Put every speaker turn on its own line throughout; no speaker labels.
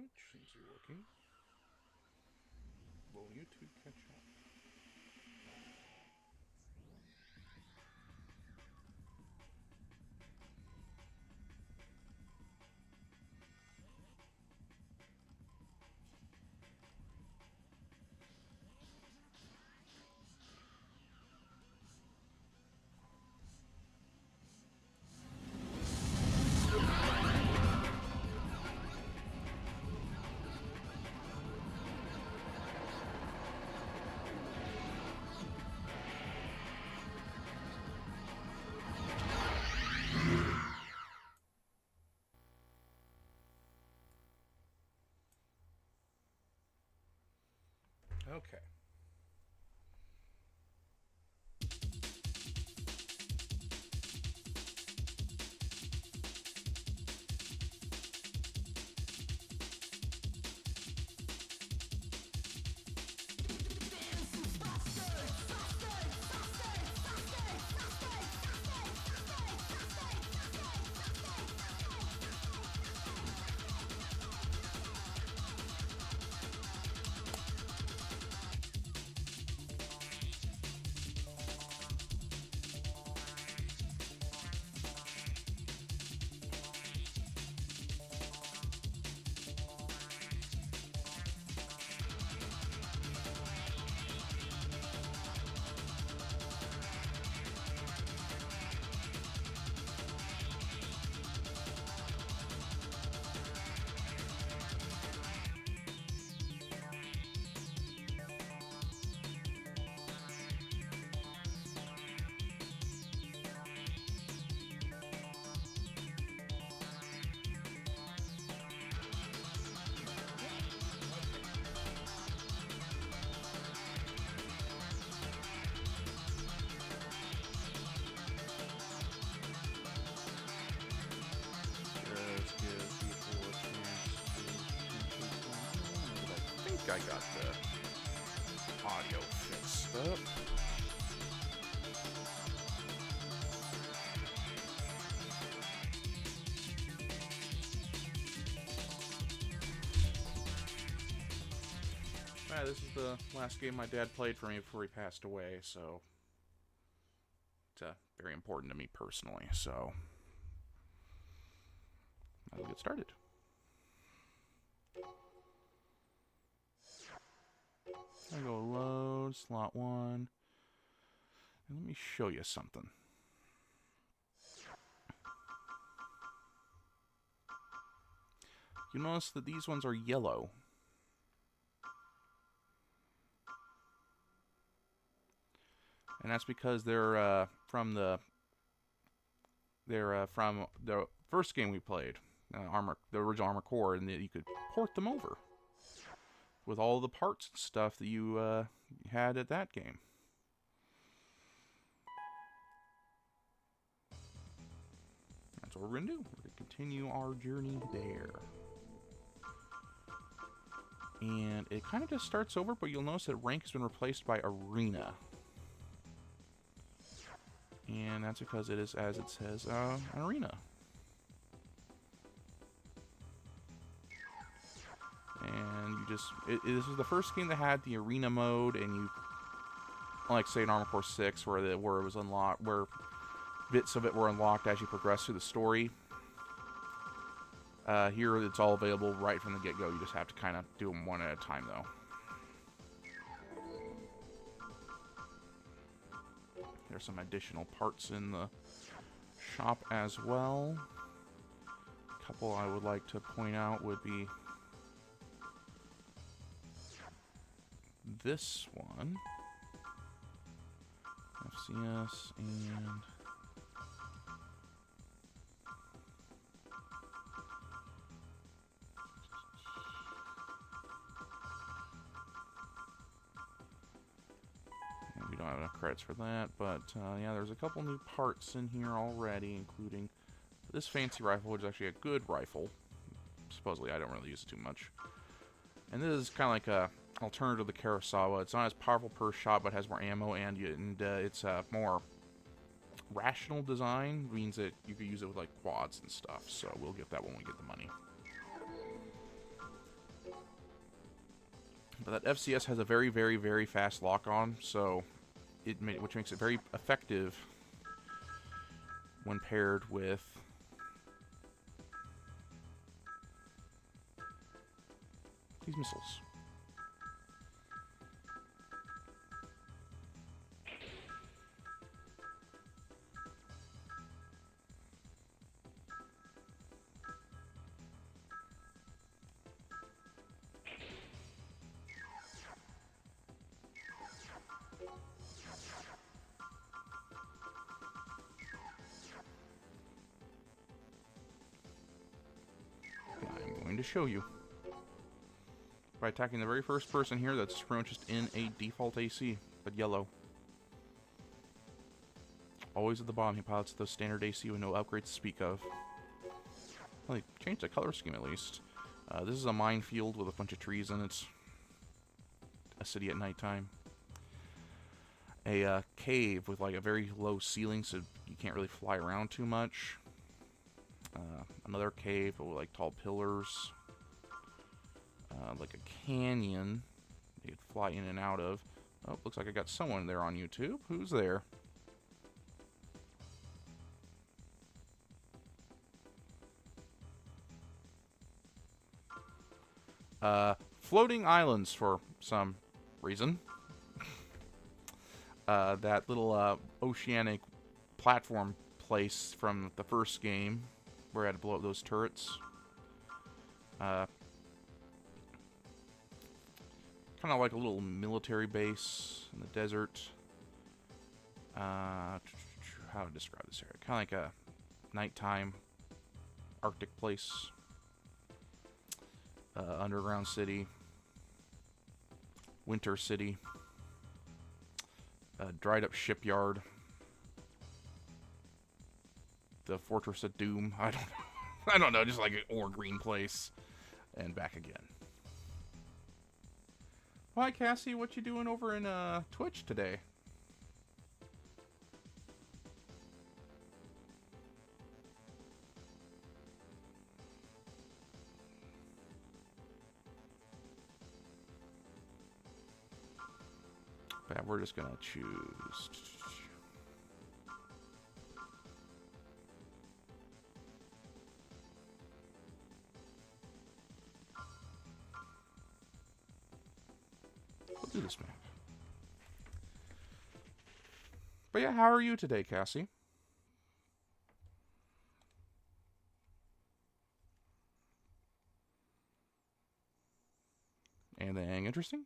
which seems to be working. Will YouTube catch up? Okay. Just give people a chance to I think I got the audio fixed up. This is the last game my dad played for me before he passed away, so it's very important to me personally, so I'll get started. I go load, slot 1, and let me show you something. You notice that these ones are yellow. And that's because they're from the first game we played, the original Armored Core, and you could port them over with all the parts and stuff that you had at that game. That's what we're gonna do. We're gonna continue our journey there. And it kind of just starts over, but you'll notice that rank has been replaced by arena. And that's because it is, as it says, an arena. And you just... this was the first game that had the arena mode, and you... like, say, in Armored Core 6, where it was unlocked... where bits of it were unlocked as you progress through the story. Here, it's all available right from the get-go. You just have to kind of do them one at a time, though. There's some additional parts in the shop as well. A couple I would like to point out would be this one. FCS and... we don't have enough credits for that, but yeah, there's a couple new parts in here already, including this fancy rifle, which is actually a good rifle. Supposedly, I don't really use it too much. And this is kind of like a alternative to the Kurosawa. It's not as powerful per shot, but has more ammo, and it's a more rational design. Means that you could use it with like quads and stuff. So we'll get that when we get the money. But that FCS has a very, very, very fast lock-on, so which makes it very effective when paired with these missiles. I'm going to show you. By attacking the very first person here, that's pretty much just in a default AC, but yellow. Always at the bottom, he pilots those standard AC with no upgrades to speak of. Well, they changed the color scheme at least. This is a minefield with a bunch of trees in it. A city at nighttime. A cave with like a very low ceiling, so you can't really fly around too much. Another cave with like tall pillars. Like a canyon you could fly in and out of. Oh, looks like I got someone there on YouTube. Who's there? Floating islands for some reason. That little oceanic platform place from the first game where I had to blow up those turrets. Kind of like a little military base in the desert. How to describe this area? Kind of like a nighttime Arctic place. Underground city. Winter city. Dried up shipyard. The Fortress of Doom. I don't know, just like an ore green place. And back again. Hi, Cassie. What you doing over in Twitch today? But yeah, we're just gonna choose. We'll do this map. But yeah, how are you today, Cassie? Anything interesting?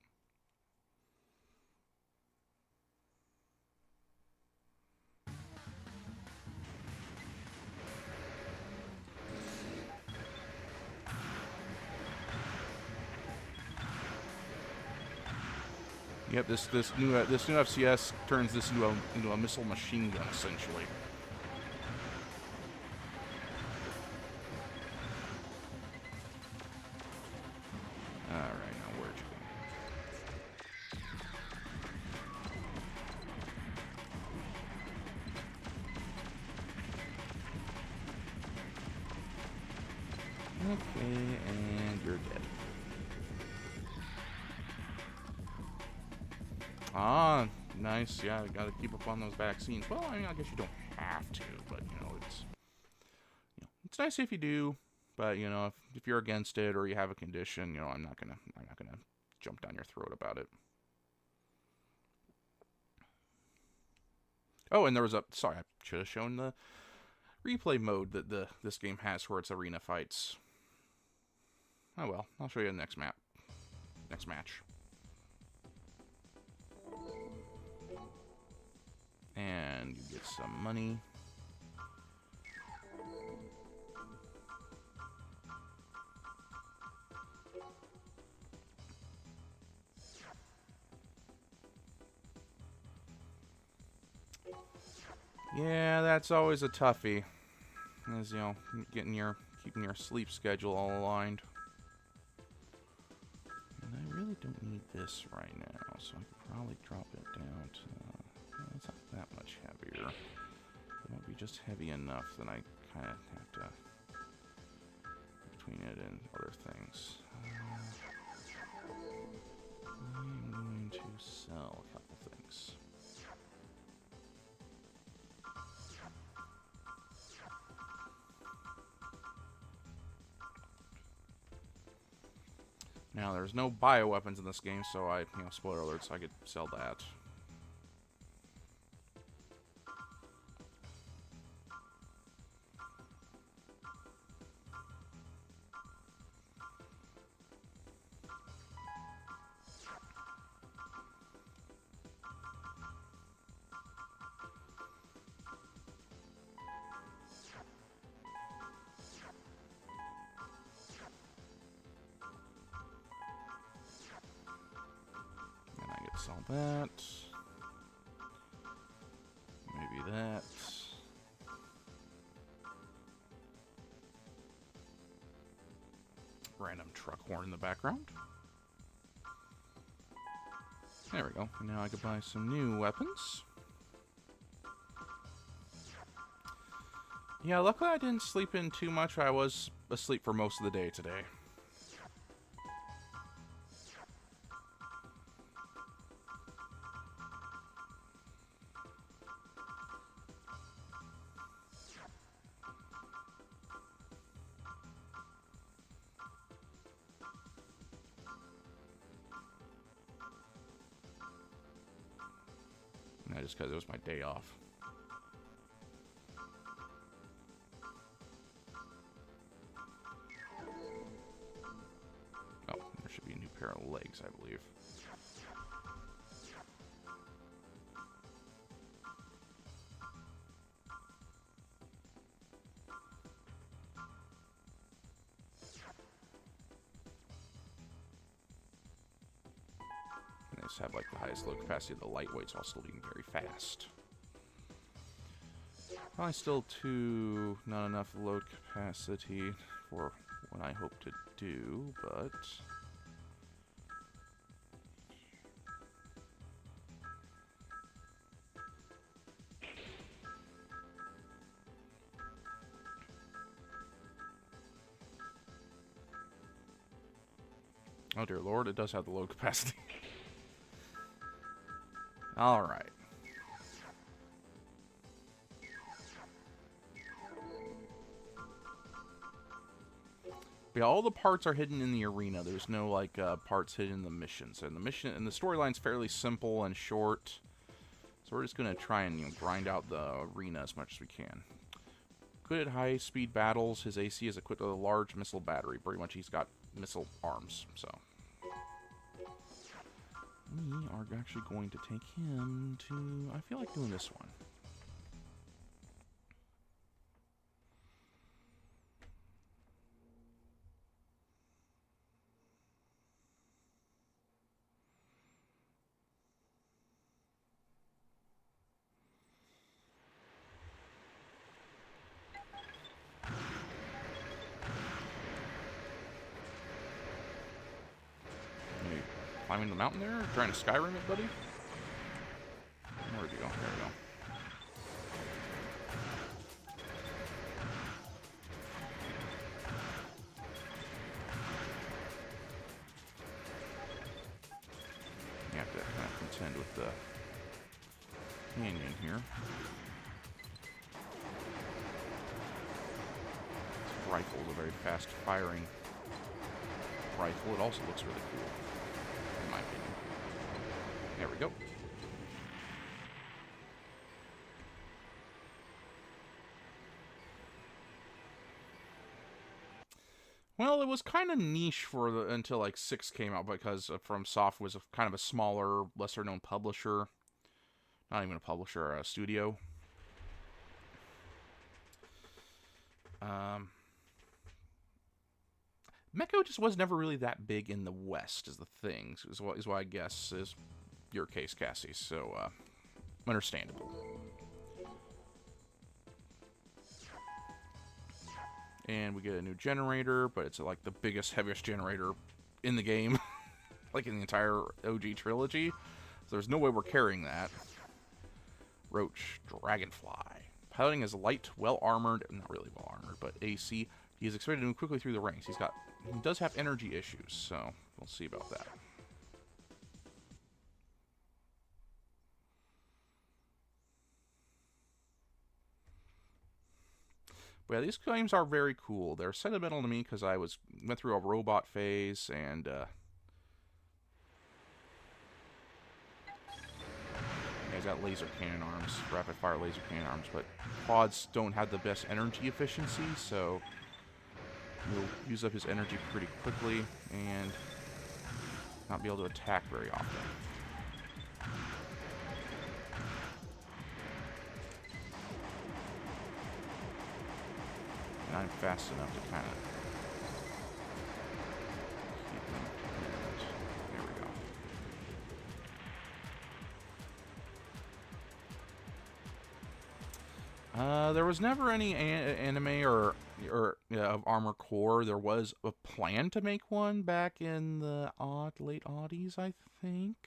Yep, this new FCS turns this into a missile machine gun essentially. All right, now where'd you go? Okay, and you're dead. Ah, nice. Yeah, you gotta keep up on those vaccines. Well, I mean, I guess you don't have to, but it's nice if you do. But if you're against it or you have a condition, I'm not gonna jump down your throat about it. Oh, and there was sorry, I should have shown the replay mode that this game has for its arena fights. Oh well, I'll show you the next match. And you get some money. Yeah, that's always a toughie. As keeping your sleep schedule all aligned. And I really don't need this right now, so I could probably drop it down to. It's not that much heavier. It won't be just heavy enough that I kind of have to between it and other things. sell a couple things. Now, there's no bioweapons in this game, so spoiler alerts, I could sell that. Sell that. Maybe that. Random truck horn in the background. There we go. Now I could buy some new weapons. Yeah, luckily I didn't sleep in too much. I was asleep for most of the day today. Just because it was my day off. Oh, there should be a new pair of legs, I believe. Have like the highest load capacity of the lightweights while still being very fast. Probably still not enough load capacity for what I hope to do, but oh dear Lord, it does have the load capacity. All right. Yeah, all the parts are hidden in the arena. There's no like parts hidden in the missions, and the storyline's fairly simple and short. So we're just gonna try and grind out the arena as much as we can. Good at high-speed battles. His AC is equipped with a large missile battery. Pretty much, he's got missile arms. So. We are actually going to take him to... I feel like doing this one. Climbing the mountain there? Trying to Skyrim it, buddy? Where'd you go? There we go. You have to kind of contend with the canyon here. This rifle is a very fast-firing rifle. It also looks really cool. In my opinion. There we go. Well, it was kind of niche until like 6 came out because FromSoft was kind of a smaller, lesser-known publisher. Not even a publisher, a studio. Mecha just was never really that big in the West, is the thing. Is what I guess is your case, Cassie. So, understandable. And we get a new generator, but it's like the biggest, heaviest generator in the game. Like in the entire OG trilogy. So there's no way we're carrying that. Roach, Dragonfly. Piloting is light, well-armored, not really well-armored, but AC. He is expected to move quickly through the ranks. He does have energy issues, so we'll see about that. But yeah, these games are very cool. They're sentimental to me because I went through a robot phase, and he's got laser cannon arms, rapid fire laser cannon arms, but pods don't have the best energy efficiency, so he'll use up his energy pretty quickly and not be able to attack very often. And I'm fast enough to kind of keep him. There we go. There was never any anime or of Armored Core. There was a plan to make one back in the late '80s, I think,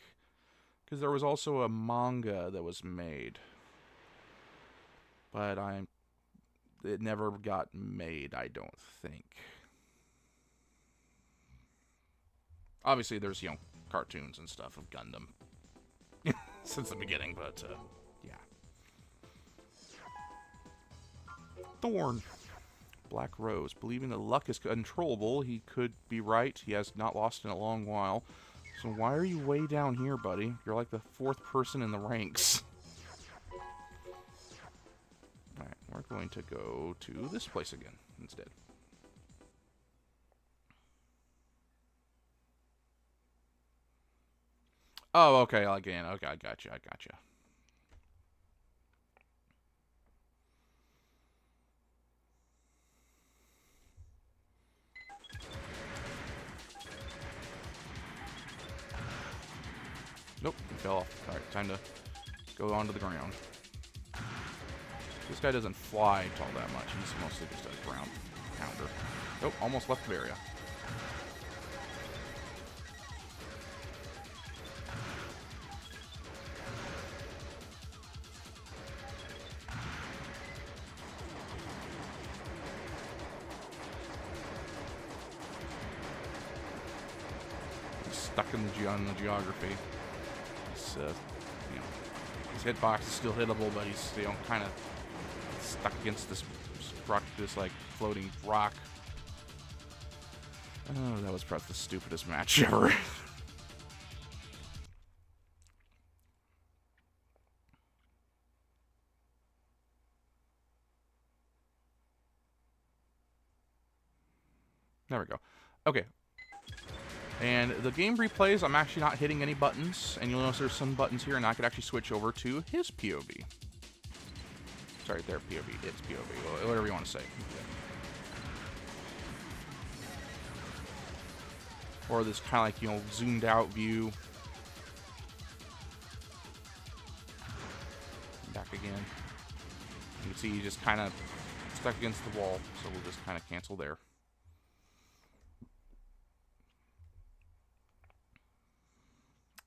because there was also a manga that was made, but it never got made, I don't think. Obviously, there's, cartoons and stuff of Gundam since the beginning, but, yeah. Thorn. Black Rose. Believing that luck is controllable, he could be right. He has not lost in a long while. So why are you way down here, buddy? You're like the 4th person in the ranks. Alright, we're going to go to this place again instead. Oh, okay, again. Okay, I gotcha. Nope, he fell off. Alright, time to go onto the ground. This guy doesn't fly all that much. He's mostly just a ground pounder. Nope, almost left the area. He's stuck in the geography. He's, his hitbox is still hittable, but he's, kind of stuck against this like floating rock. Oh, that was probably the stupidest match ever. There we go. Okay. And the game replays, I'm actually not hitting any buttons, and you'll notice there's some buttons here, and I could actually switch over to his POV. Sorry, their POV, its POV, whatever you want to say. Or this kind of like, zoomed out view. Back again. You can see he's just kind of stuck against the wall, so we'll just kind of cancel there.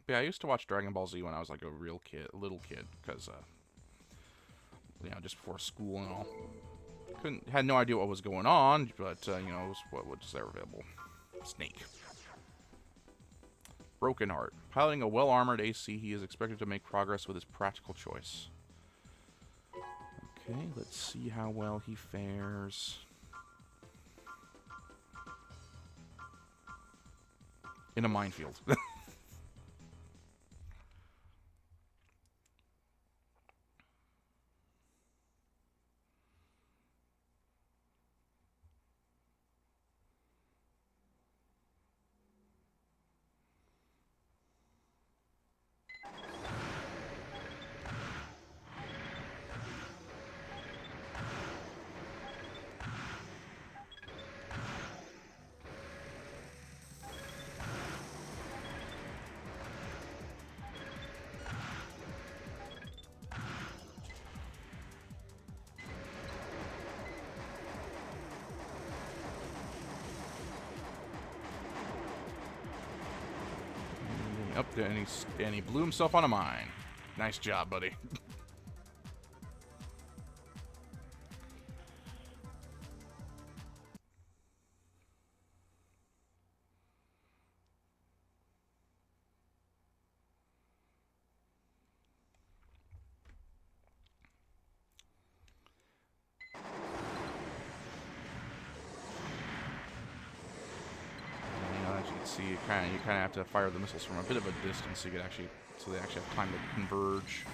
But yeah, I used to watch Dragon Ball Z when I was like a little kid, because, just before school and all. Had no idea what was going on, but, it was what was there available. Snake. Broken Heart. Piloting a well-armored AC, he is expected to make progress with his practical choice. Okay, let's see how well he fares. In a minefield. Up there, and he blew himself on a mine. Nice job, buddy. AC, you kind of have to fire the missiles from a bit of a distance so you could actually, so they actually have time to converge.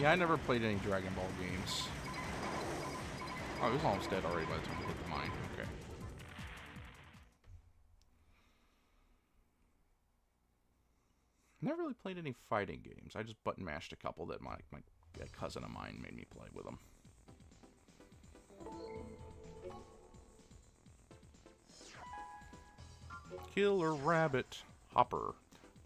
Yeah, I never played any Dragon Ball games. Oh, he was almost dead already by the time we hit the mine. Okay. Never really played any fighting games. I just button mashed a couple that my cousin of mine made me play with them. Killer Rabbit Hopper.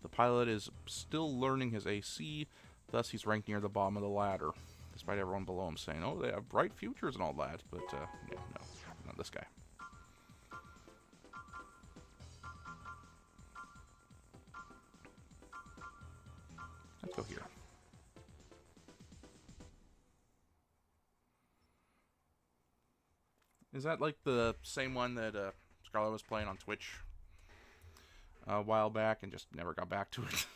The pilot is still learning his AC, thus he's ranked near the bottom of the ladder, despite everyone below him saying, oh, they have bright futures and all that, but, yeah, no, not this guy. Let's go here. Is that like the same one that Scarlett was playing on Twitch a while back and just never got back to it?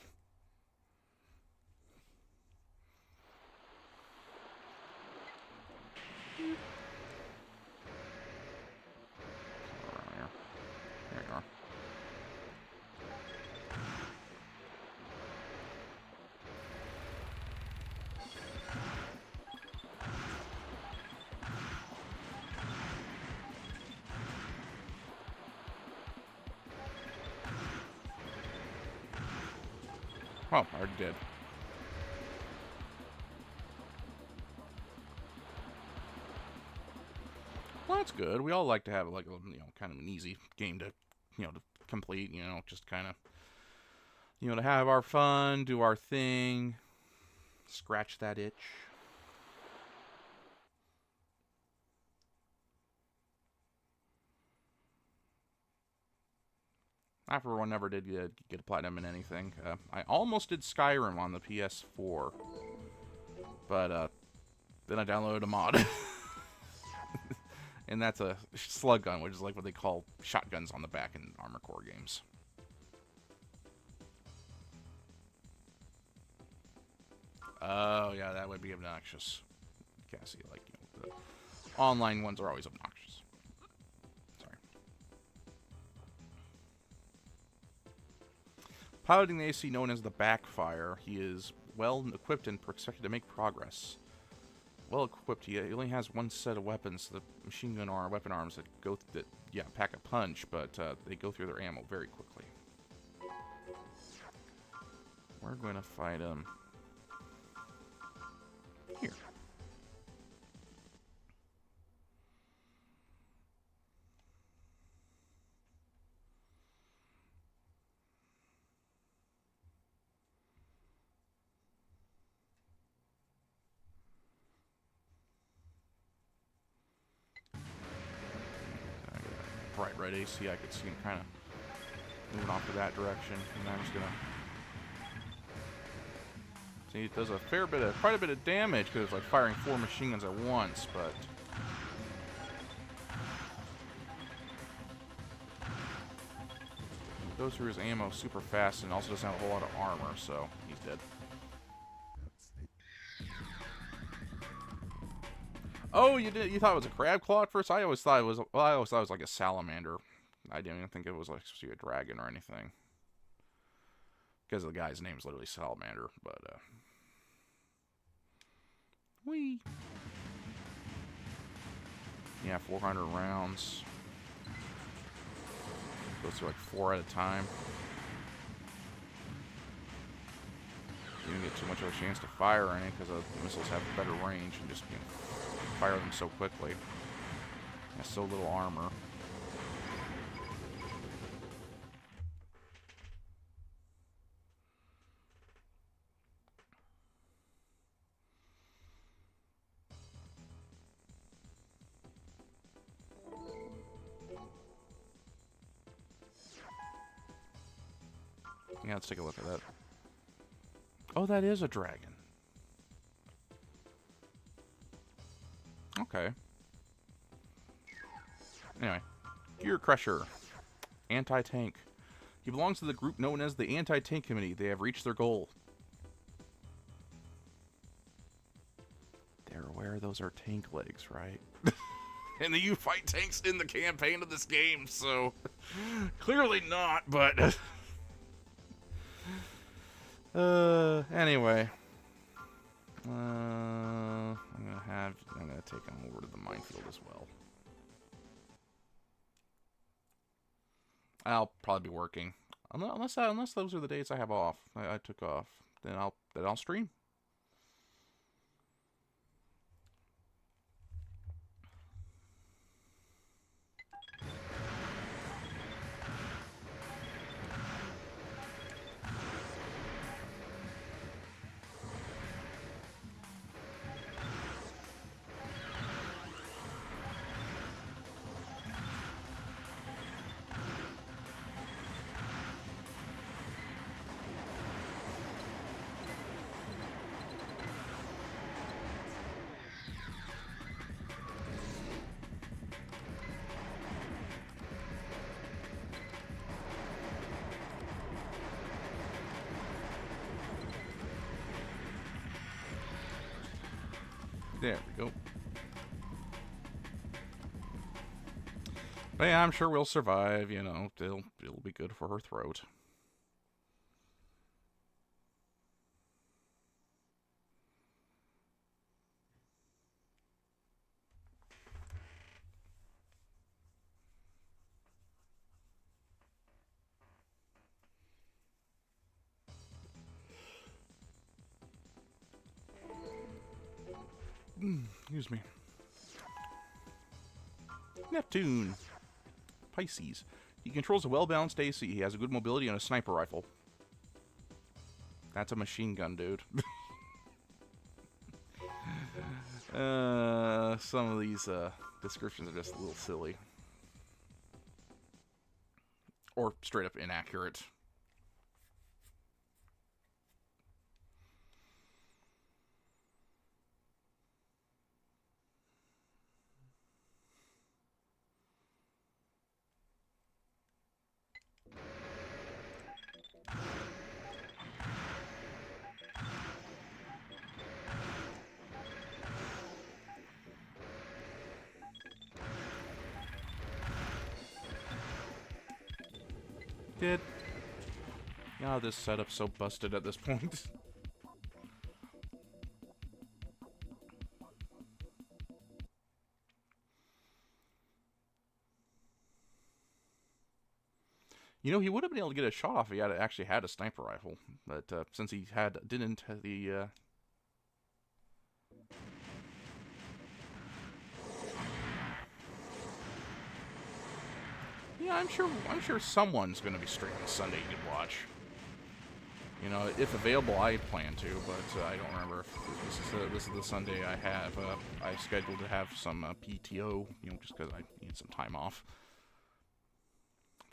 There you are. Oh, I already did. Well, that's good. We all like to have like a, kind of an easy game to, to complete. Just kind of, to have our fun, do our thing, scratch that itch. I, for one, never did get a platinum in anything. I almost did Skyrim on the PS4, but then I downloaded a mod. And that's a slug gun, which is like what they call shotguns on the back in Armored Core games. Oh, yeah, that would be obnoxious. Cassie, like, the online ones are always obnoxious. Sorry. Piloting the AC known as the Backfire, he is well equipped and expected to make progress. Well equipped, he only has one set of weapons, the machine gun or weapon arms that pack a punch, but they go through their ammo very quickly. We're going to fight him here. Bright red AC, I could see him kind of moving off to that direction, and I'm just gonna see it does quite a bit of damage because it's like firing 4 machine guns at once, but he goes through his ammo super fast and also doesn't have a whole lot of armor, so he's dead. Oh, you did? You thought it was a crab claw at first? I always thought it was. Well, I always thought it was like a salamander. I didn't even think it was like supposed to be a dragon or anything, because the guy's name's literally Salamander. But whee. Yeah, 400 rounds. Goes through like 4 at a time. You didn't get too much of a chance to fire any because the missiles have better range and just fire them so quickly. Has so little armor. Yeah, let's take a look at that. Oh, that is a dragon. Okay. Anyway, Gear Crusher, anti-tank. He belongs to the group known as the Anti-Tank Committee. They have reached their goal. swear those are tank legs, right? And you fight tanks in the campaign of this game, so clearly not, but anyway. I'm gonna take them over to the minefield as well. I'll probably be working. Unless those are the days I have off. I took off. Then I'll stream. There we go. But yeah, I'm sure we'll survive, you know. It'll be good for her throat. Excuse me. Neptune. Pisces. He controls a well-balanced AC. He has a good mobility and a sniper rifle. That's a machine gun, dude. Some of these descriptions are just a little silly. Or straight up inaccurate. Did. Yeah, this setup's so busted at this point. You know, he would have been able to get a shot off if he actually had a sniper rifle, but since he didn't, the yeah, I'm sure someone's going to be streaming Sunday you can watch. You know, if available, I plan to, but I don't remember if this is the Sunday I have. I scheduled to have some PTO, you know, just because I need some time off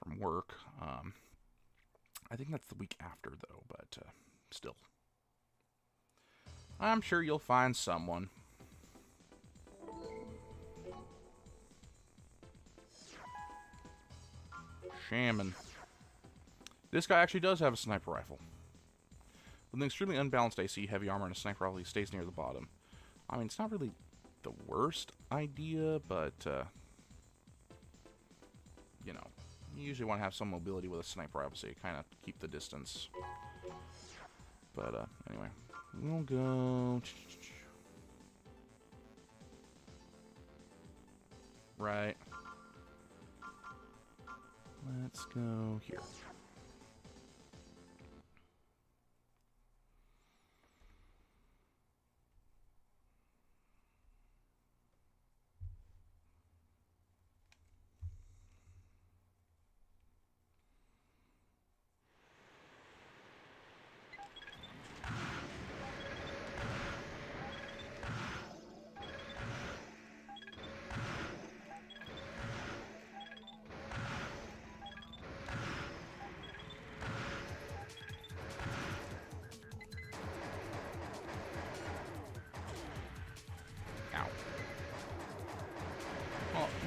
from work. I think that's the week after, though, but still. I'm sure you'll find someone. Shaman. This guy actually does have a sniper rifle. With an extremely unbalanced AC, heavy armor, and a sniper rifle, he stays near the bottom. I mean, it's not really the worst idea, but, you know, you usually want to have some mobility with a sniper rifle, so you kind of keep the distance. But, anyway, we'll go... Right. Let's go here.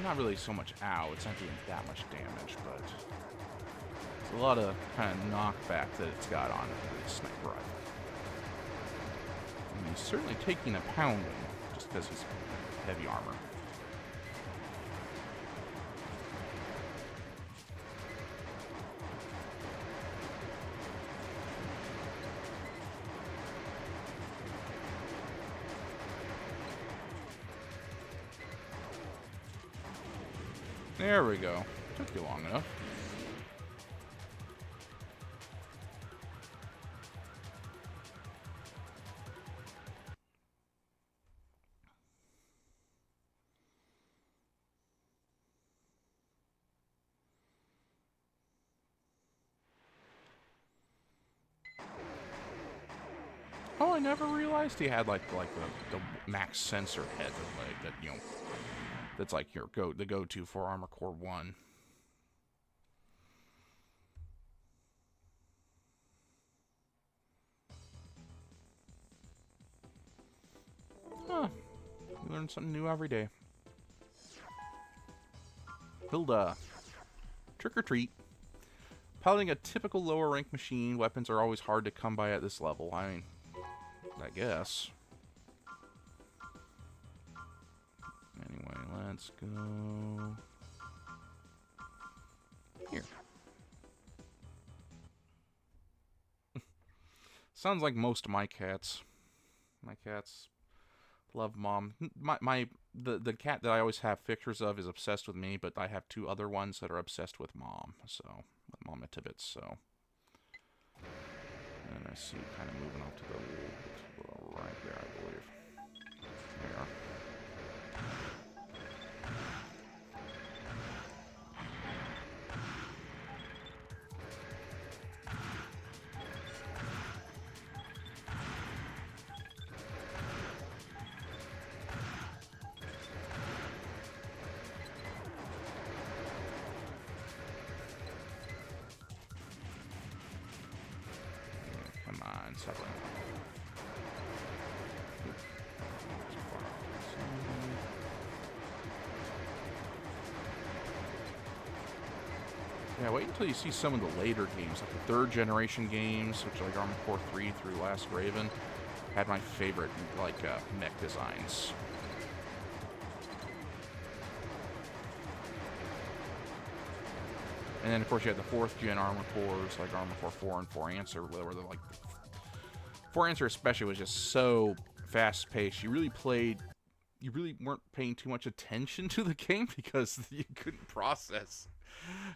Not really so much ow, it's not doing that much damage, but it's a lot of kind of knockback that it's got on it with the sniper rifle. I mean, he's certainly taking a pounding, to just because he's heavy armor. There we go. Took you long enough. Oh, I never realized he had like the max sensor head that you know, that's like your go-to for Armor Core 1. Huh. You learn something new every day. Hilda. Trick or treat. Piloting a typical lower rank machine, weapons are always hard to come by at this level. I mean, I guess. Anyway, let's go here. Sounds like most of my cats. My cats love Mom. The cat that I always have pictures of is obsessed with me, but I have two other ones that are obsessed with Mom. So, with Mama Tibbets. So, and I see kind of moving up to the right there, I believe. There we are. Come on, separate. Yeah, wait until you see some of the later games, like the 3rd generation games, which are like Armored Core 3 through Last Raven, had my favorite, like, mech designs. And then, of course, you had the 4th gen Armored Cores, like Armored Core 4 and 4 Answer, where they're like... 4 Answer especially was just so fast-paced. You really weren't paying too much attention to the game because you couldn't process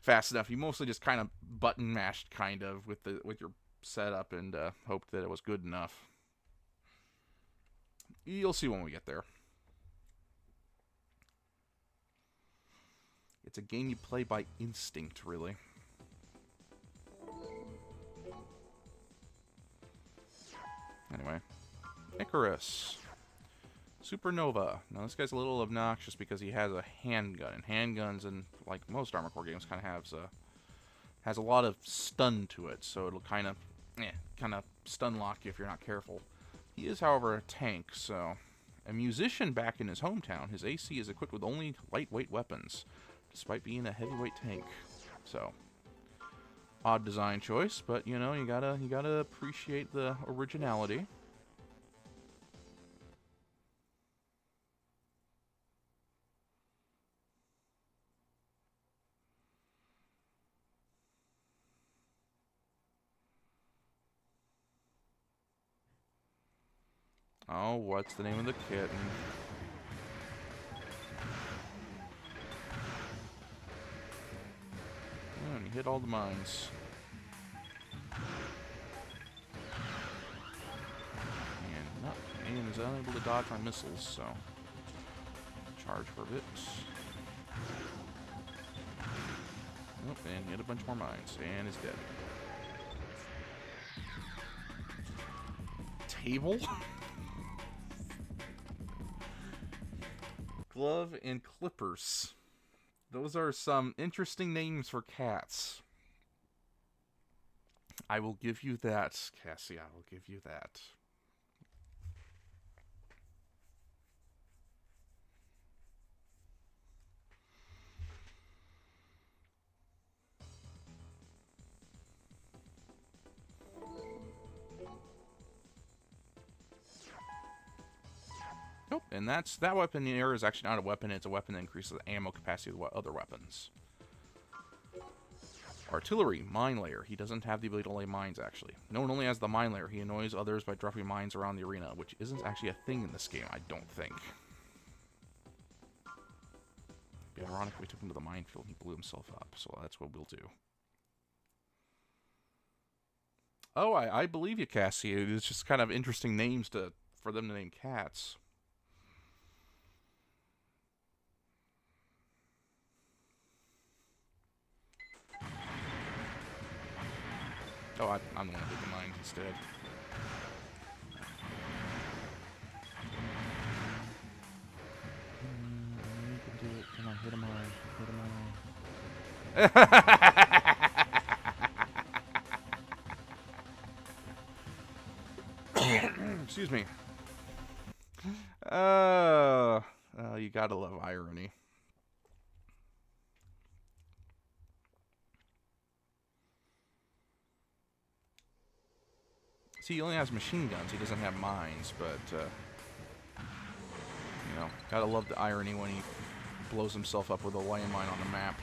fast enough. You mostly just kind of button mashed, kind of, with your setup and hoped that it was good enough. You'll see when we get there. It's a game you play by instinct, really. Anyway, Icarus. Supernova. Now, this guy's a little obnoxious because he has a handgun. And handguns, in like most Armored Core games, kind of has a lot of stun to it. So it'll kind of stun lock you if you're not careful. He is, however, a tank, so... A musician back in his hometown, his AC is equipped with only lightweight weapons, despite being a heavyweight tank. So, odd design choice, but you know, you gotta appreciate the originality. Oh, what's the name of the kitten? Oh, and he hit all the mines. And is unable to dodge my missiles, so... Charge for a bit. Oh, and hit a bunch more mines, and is dead. Table? Glove and clippers. Those are some interesting names for cats. I will give you that, Cassie. I will give you that. Nope. And that weapon here is actually not a weapon, it's a weapon that increases the ammo capacity of other weapons. Artillery, mine layer. He doesn't have the ability to lay mines, actually. No one only has the mine layer. He annoys others by dropping mines around the arena, which isn't actually a thing in this game, I don't think. It'd be ironic if we took him to the minefield and he blew himself up, so that's what we'll do. Oh, I believe you, Cassie. It's just kind of interesting names for them to name cats. Oh, I'm the one who did the mine instead. You can do it. Come on, hit a mine. Hit a mine. Excuse me. You gotta love irony. See, he only has machine guns. He doesn't have mines, but, you know, gotta love the irony when he blows himself up with a landmine on the map.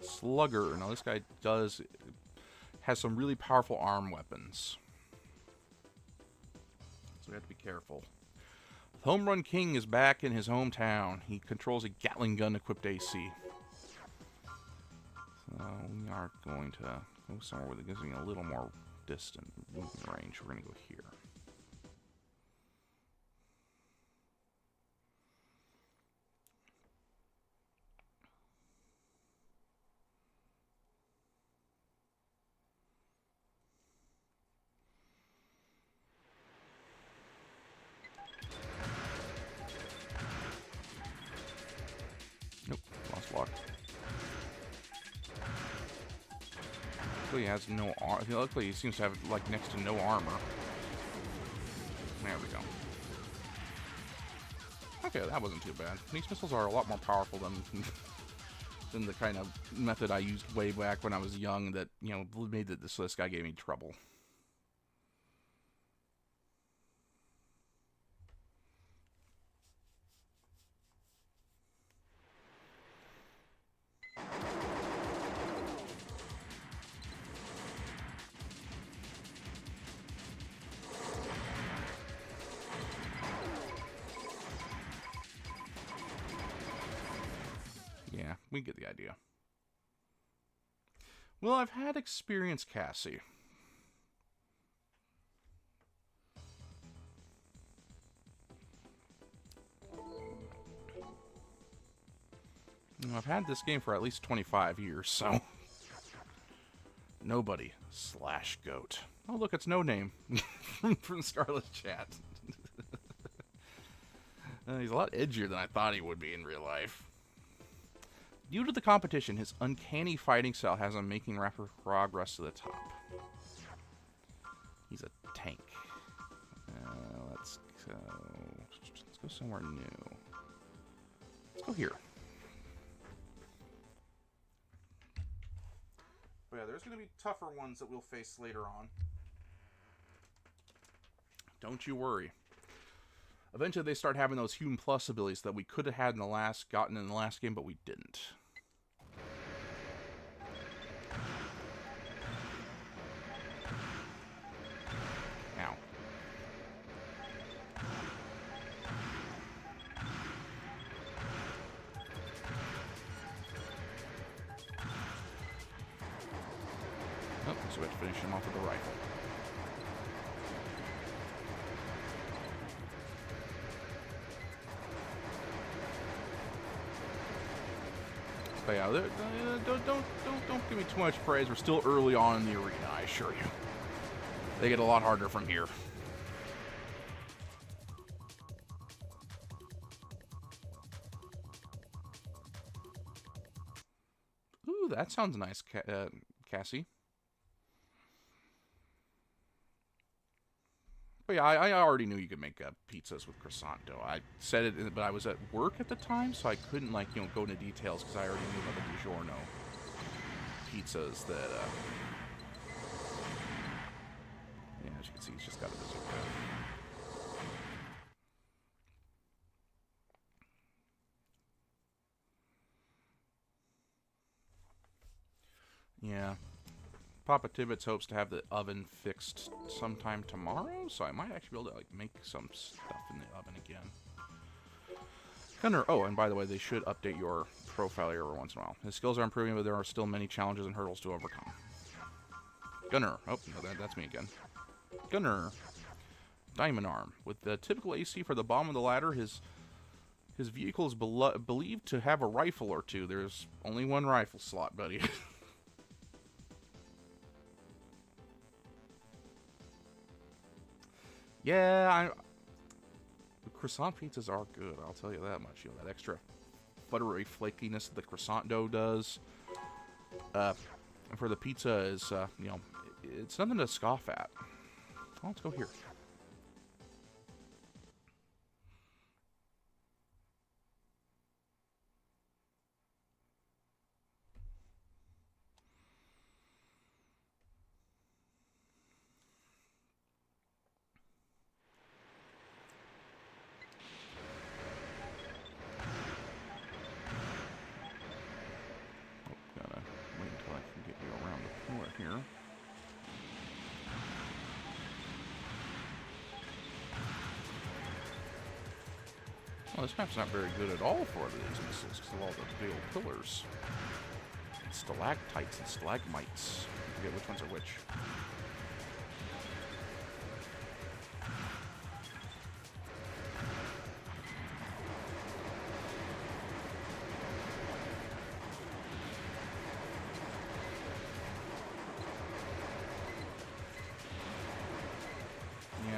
Slugger. Now this guy has some really powerful arm weapons, so we have to be careful. The Home Run King is back in his hometown. He controls a Gatling gun equipped AC. So we are going to go somewhere that gives me a little more distant movement range. We're going to go here. Nope, lost lock. Luckily he has no armor. Luckily he seems to have like next to no armor. There we go. Okay, that wasn't too bad. These missiles are a lot more powerful than the kind of method I used way back when I was young that, you know, made this guy gave me trouble. Yeah, we get the idea. Well, I've had experience, Cassie. I've had this game for at least 25 years, so... Nobody / goat. Oh, look, it's No Name from Scarlet's chat. He's a lot edgier than I thought he would be in real life. Due to the competition, his uncanny fighting style has him making rapid progress to the top. He's a tank. Let's go somewhere new. Let's go here. But yeah, there's going to be tougher ones that we'll face later on. Don't you worry. Eventually they start having those Human Plus abilities that we could have had gotten in the last game, but we didn't. Ow. Oh, so we have to finish him off with the rifle. But yeah, don't give me too much praise. We're still early on in the arena, I assure you. They get a lot harder from here. Ooh, that sounds nice, Cassie. But yeah, I already knew you could make pizzas with croissant dough. I said it, but I was at work at the time, so I couldn't, like, go into details because I already knew about the DiGiorno pizzas that, yeah, as you can see, he's just got a bazooka. Yeah. Papa Tibbets hopes to have the oven fixed sometime tomorrow, so I might actually be able to, like, make some stuff in the oven again. Gunner, oh, and by the way, they should update your profile every once in a while. His skills are improving, but there are still many challenges and hurdles to overcome. Gunner, oh, no, that's me again. Gunner, Diamond Arm. With the typical AC for the bottom of the ladder, his vehicle is believed to have a rifle or two. There's only one rifle slot, buddy. Yeah, the croissant pizzas are good, I'll tell you that much. That extra buttery flakiness that the croissant dough does. And for the pizza is, it's nothing to scoff at. Oh, let's go here. Here. Well, this map's not very good at all for these missiles because of all the big old pillars. And stalactites and stalagmites. I forget which ones are which.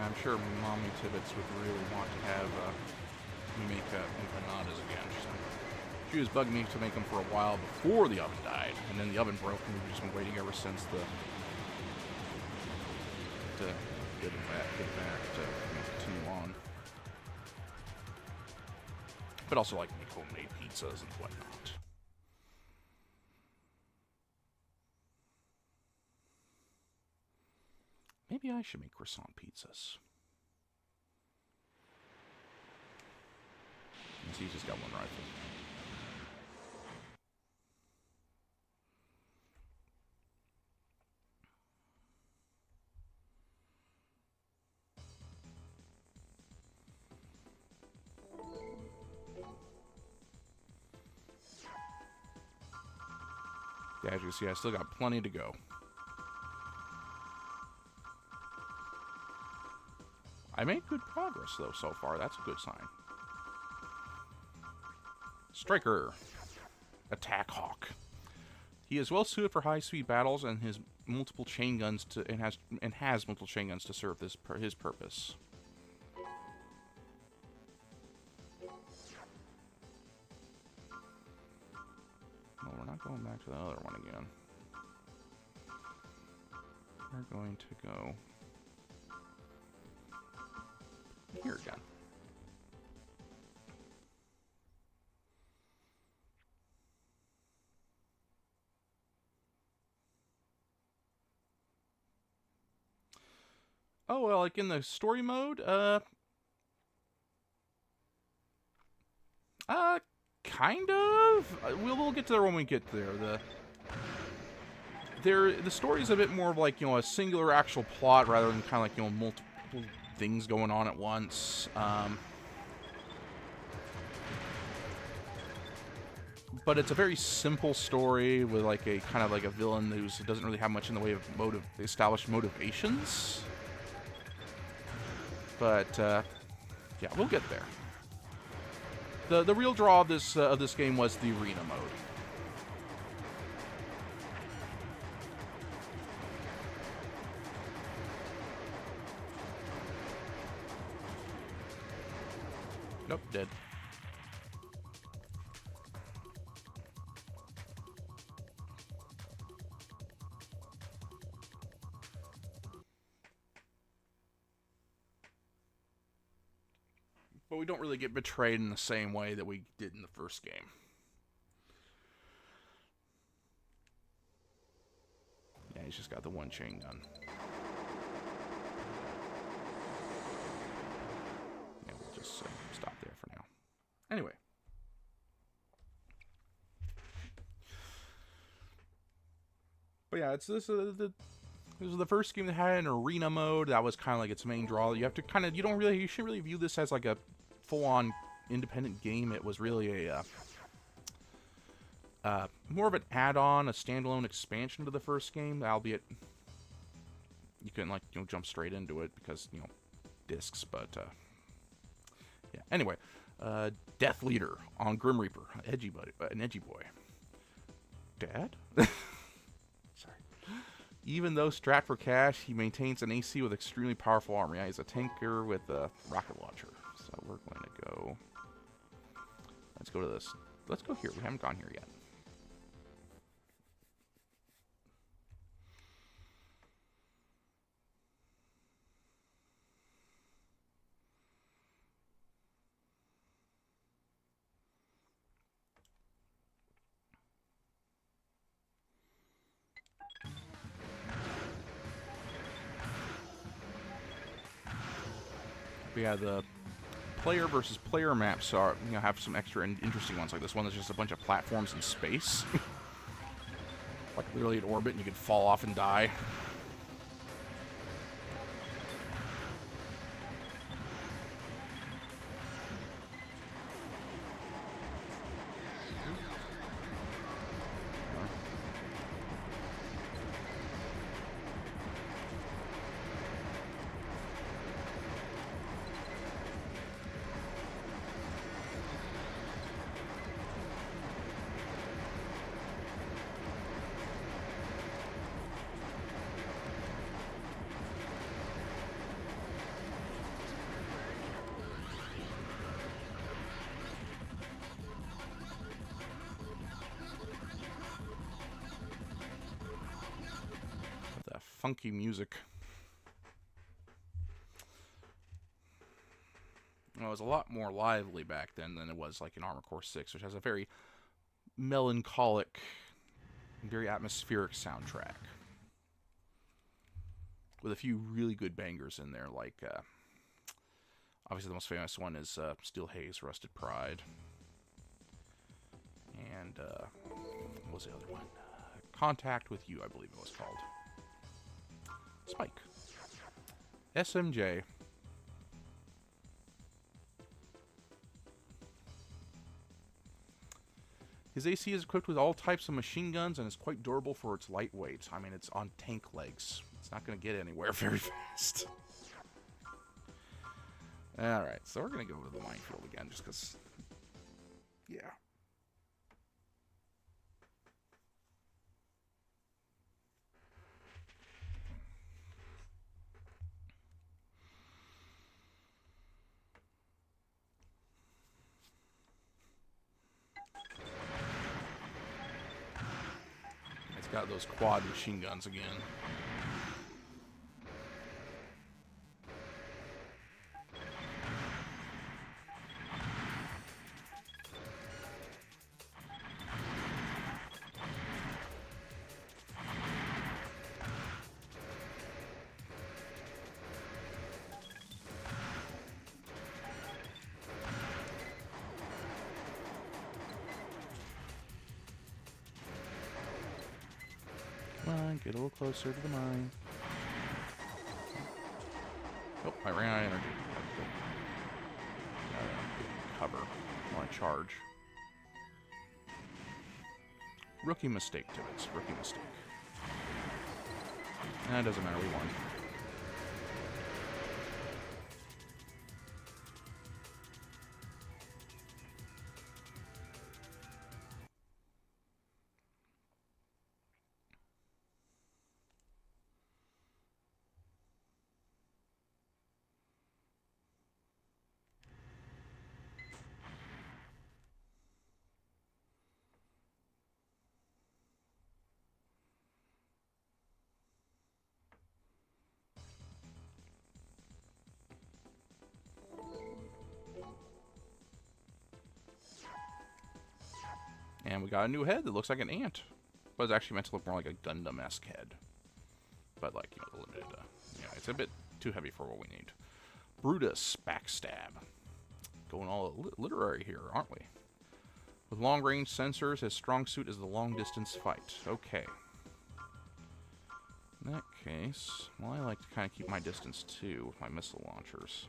I'm sure Mommy Tibbets would really want to have me make empanadas again. She was bugging me to make them for a while before the oven died, and then the oven broke, and we've just been waiting ever since to get it back to continue on. But also like make homemade pizzas and whatnot. Maybe I should make croissant pizzas. He's just got one rifle. Yeah, as you can see, I still got plenty to go. I made good progress, though, so far. That's a good sign. Striker. Attack Hawk. He is well suited for high-speed battles and his multiple chain guns has multiple chain guns to serve his purpose. Well, we're not going back to the other one again. We're going to go here again. Oh, well, like in the story mode, kind of. We'll get to there when we get there. The story is a bit more of like, a singular actual plot rather than kind of like, multiple things going on at once. But it's a very simple story with like a kind of like a villain who doesn't really have much in the way of established motivations. But yeah, we'll get there. The real draw of this game was the arena mode. Nope, dead. But we don't really get betrayed in the same way that we did in the first game. Yeah, he's just got the one chain gun. Yeah, we'll just stop there for now. Anyway. But yeah, this is the first game that had an arena mode. That was kind of like its main draw. You have to kind of, you shouldn't really view this as like a full-on independent game. It was really a more of an add-on, a standalone expansion to the first game, albeit you couldn't like jump straight into it because discs. But yeah. Anyway, Death Leader on Grim Reaper, an edgy boy. Dad. Even though strapped for cash, he maintains an AC with extremely powerful armor. Yeah, he's a tanker with a rocket launcher. So we're going to go... Let's go to this. Let's go here. We haven't gone here yet. But yeah, the player versus player maps are have some extra interesting ones, like this one that's just a bunch of platforms in space, like literally in orbit, and you could fall off and die. Funky music. It was a lot more lively back then than it was like in Armored Core 6, which has a very melancholic, very atmospheric soundtrack with a few really good bangers in there, like obviously the most famous one is Steel Haze, Rusted Pride, and what was the other one? Contact with You, I believe it was called. Spike. SMJ. His AC is equipped with all types of machine guns and is quite durable for its lightweight. I mean, it's on tank legs. It's not going to get anywhere very fast. Alright, so we're going to go to the minefield again just because... Yeah. Got those quad machine guns again. Get a little closer to the mine. Oh, I ran out of energy. Cover. I want to charge. Rookie mistake, Tibbets. Rookie mistake. That doesn't matter. We won. And we got a new head that looks like an ant. But it's actually meant to look more like a Gundam-esque head. But, like, you know, limited. It's a bit too heavy for what we need. Brutus, backstab. Going all literary here, aren't we? With long-range sensors, his strong suit is the long-distance fight. Okay. In that case, well, I like to kind of keep my distance, too, with my missile launchers.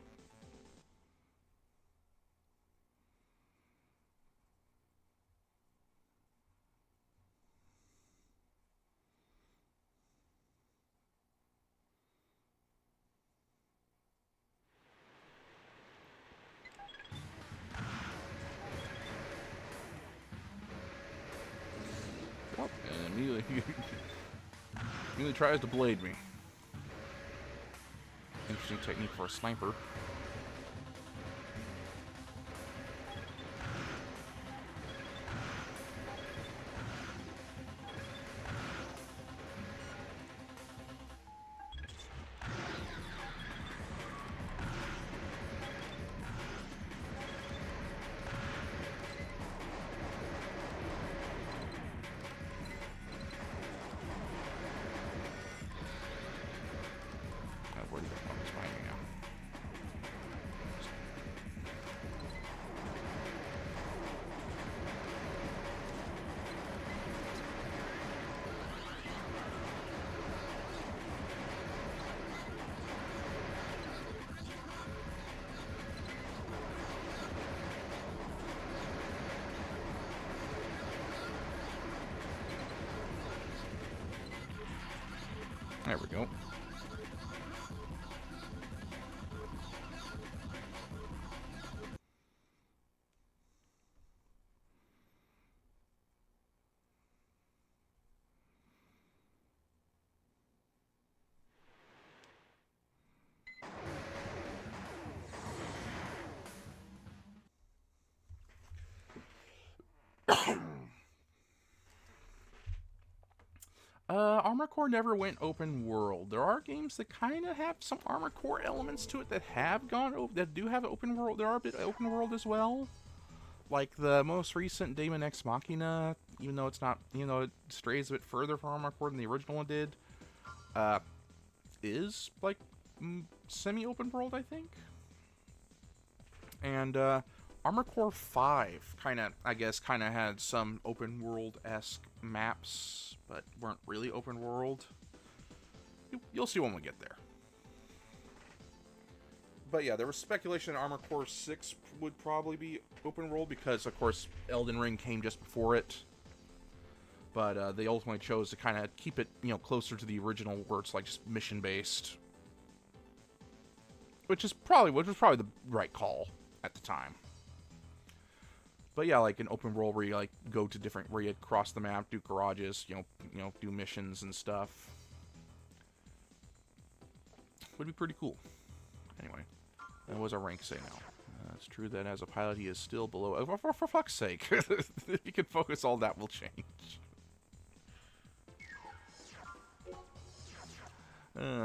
And immediately tries to blade me. Interesting technique for a sniper. Where do you go? It's finding out. There we go. Armored Core never went open world. There are games that kind of have some Armored Core elements to it that have gone that do have open world. There are a bit open world as well, like the most recent Daemon Ex Machina. Even though it's not, it strays a bit further from Armored Core than the original one did. Is like semi-open world, I think. And Armored Core 5 kind of had some open world-esque maps, but weren't really open world. You'll see when we get there. But yeah, there was speculation that Armored Core 6 would probably be open world because, of course, Elden Ring came just before it. But they ultimately chose to kind of keep it, closer to the original, where it's like just mission-based, which was probably the right call at the time. But yeah, like an open world where you like go to where you cross the map, do garages, do missions and stuff. Would be pretty cool. Anyway, that was our rank say now. It's true that as a pilot he is still below. For fuck's sake, if you can focus, all that will change.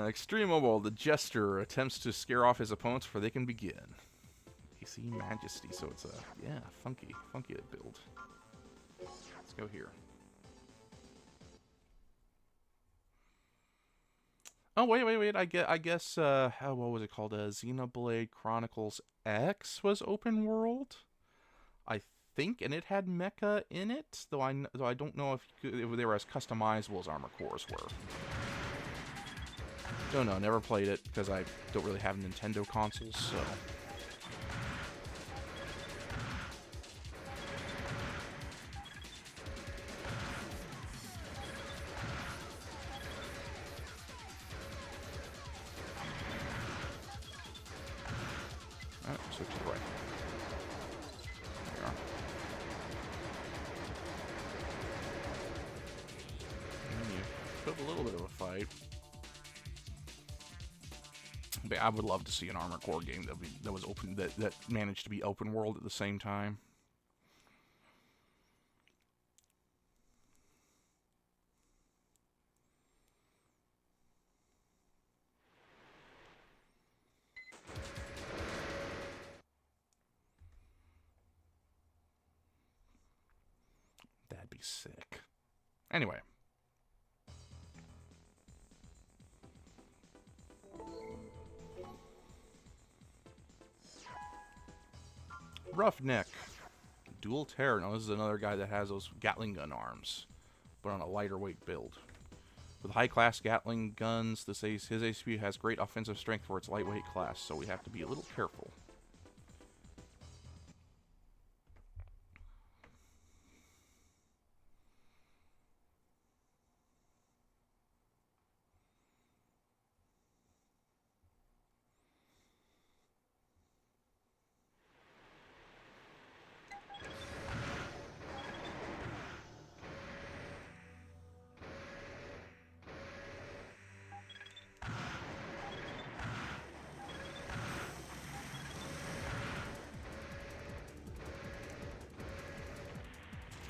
Extreme Mobile, the Jester attempts to scare off his opponents before they can begin. AC Majesty, so it's a, funky build. Let's go here. Oh, wait, I guess, what was it called? Xenoblade Chronicles X was open world, I think, and it had mecha in it, though I don't know if they were as customizable as Armored Cores were. Don't know, never played it, because I don't really have Nintendo consoles, so... Switch to the right. There we are. And you put a little bit of a fight. But I would love to see an Armored Core game that was open, that managed to be open world at the same time. That'd be sick. Anyway. Roughneck. Dual Terror. Now, this is another guy that has those Gatling gun arms, but on a lighter weight build. With high-class Gatling guns, his HP has great offensive strength for its lightweight class, so we have to be a little careful.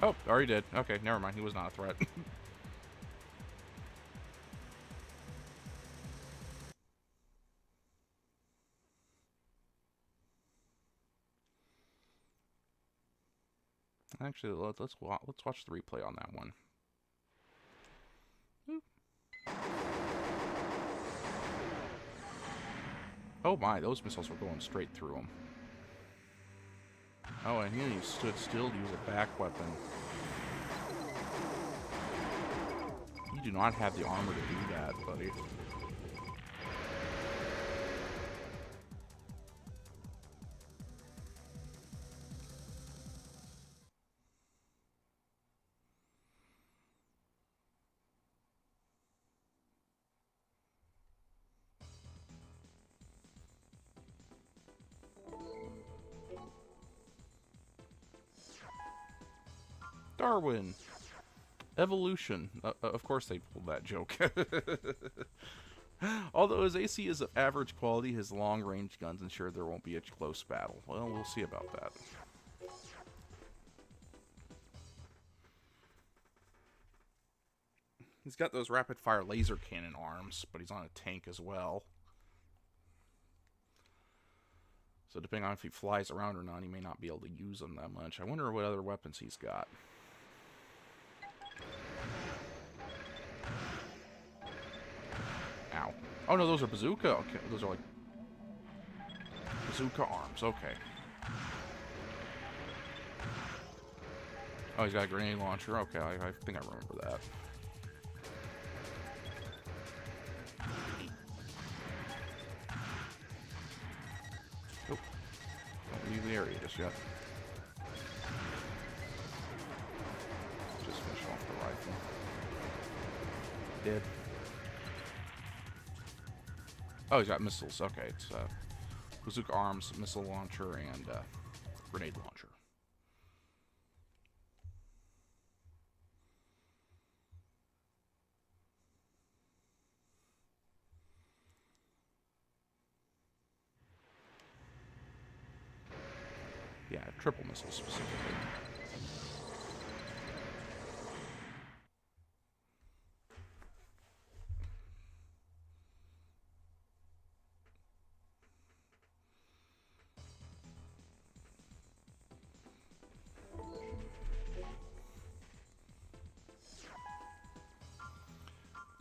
Oh, already did. Okay, never mind. He was not a threat. Actually, let's watch the replay on that one. Oh my, those missiles were going straight through him. Oh, and he stood still to use a back weapon. You do not have the armor to do that, buddy. Darwin. Evolution. Of course they pulled that joke. Although his AC is of average quality, his long-range guns ensure there won't be a close battle. Well, we'll see about that. He's got those rapid-fire laser cannon arms, but he's on a tank as well. So depending on if he flies around or not, he may not be able to use them that much. I wonder what other weapons he's got. Ow. Oh no, those are bazooka. Okay, those are like bazooka arms. Okay. Oh, he's got a grenade launcher. Okay, I think I remember that. Oh, don't leave the area just yet. Just finish off the rifle. Dead. Oh, he's got missiles. Okay, it's bazooka arms, missile launcher, and grenade launcher. Yeah, triple missiles specifically.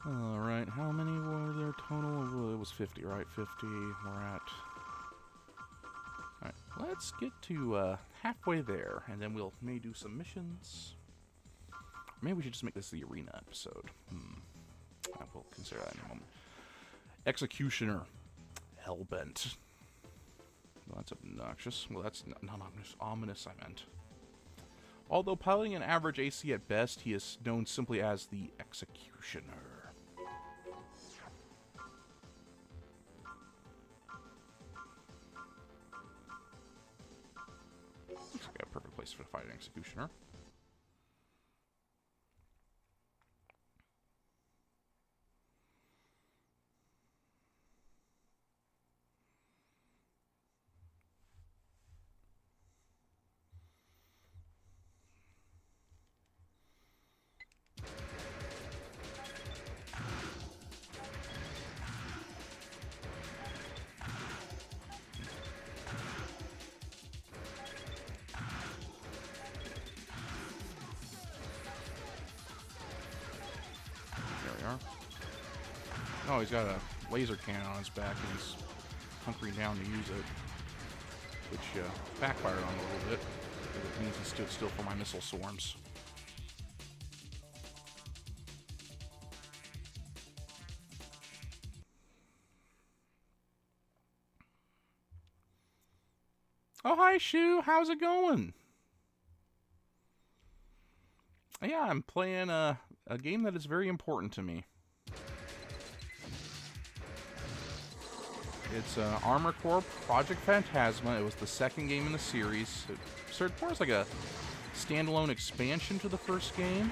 Alright, how many were there total? It was 50, right? 50, we're at... Alright, let's get to halfway there, and then we'll maybe do some missions. Maybe we should just make this the arena episode. I will consider that in a moment. Executioner. Hellbent. Well, that's obnoxious. Well, that's not ominous. Ominous, I meant. Although piloting an average AC at best, he is known simply as the Executioner. Looks like a perfect place to fight an Executioner. Oh, he's got a laser cannon on his back and he's hunkering down to use it, which backfired on him a little bit. It means he stood still for my missile swarms. Oh, hi, Shu. How's it going? Yeah, I'm playing a game that is very important to me. It's Armored Core Project Phantasma. It was the second game in the series. It served more as like a standalone expansion to the first game.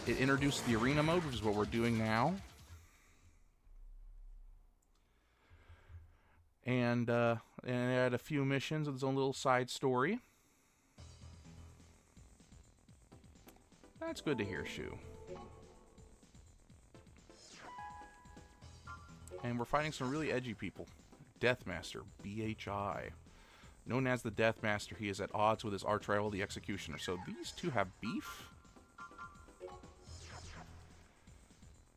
It introduced the arena mode, which is what we're doing now. And it had a few missions with its own little side story. That's good to hear, Shu. And we're fighting some really edgy people. Deathmaster, BHI. Known as the Deathmaster, he is at odds with his arch-rival, the Executioner. So these two have beef?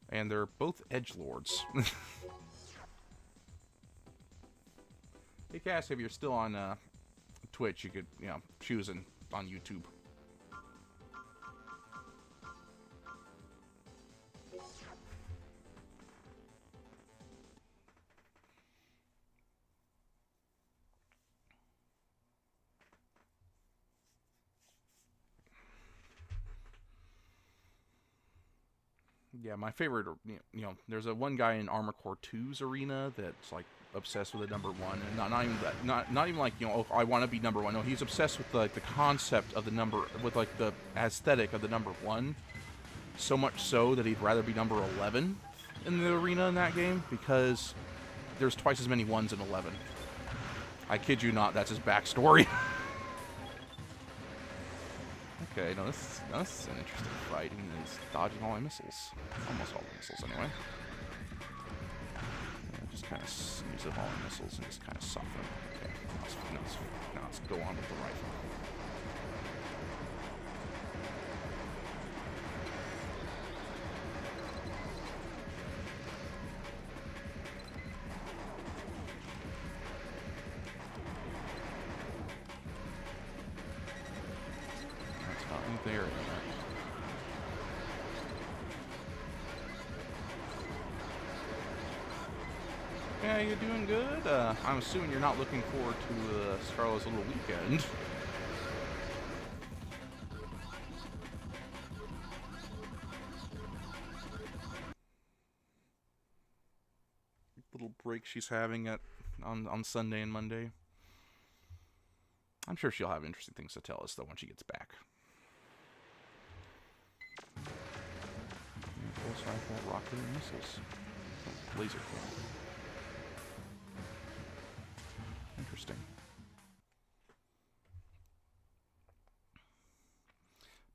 And they're both edgelords. Hey, Cass, if you're still on Twitch, you could, choose on YouTube. Yeah, my favorite, there's one guy in Armored Core 2's arena that's like obsessed with the number one, and not even that, not even like oh, I want to be number one. No, he's obsessed with like the concept of the number, with like the aesthetic of the number one. So much so that he'd rather be number 11 in the arena in that game because there's twice as many ones in 11. I kid you not, that's his backstory. Okay, no, this is an interesting fight. He's dodging all my missiles. Almost all the missiles, anyway. Yeah, just kind of use up all my missiles and just kind of soften them. Okay, now let's go on with the rifle. There. Yeah, you doing good? I'm assuming you're not looking forward to Scarlet's little weekend. Little break she's having on Sunday and Monday. I'm sure she'll have interesting things to tell us though when she gets back. Pulse rifle, rocket, and missiles. Oh, laser cannon. Interesting.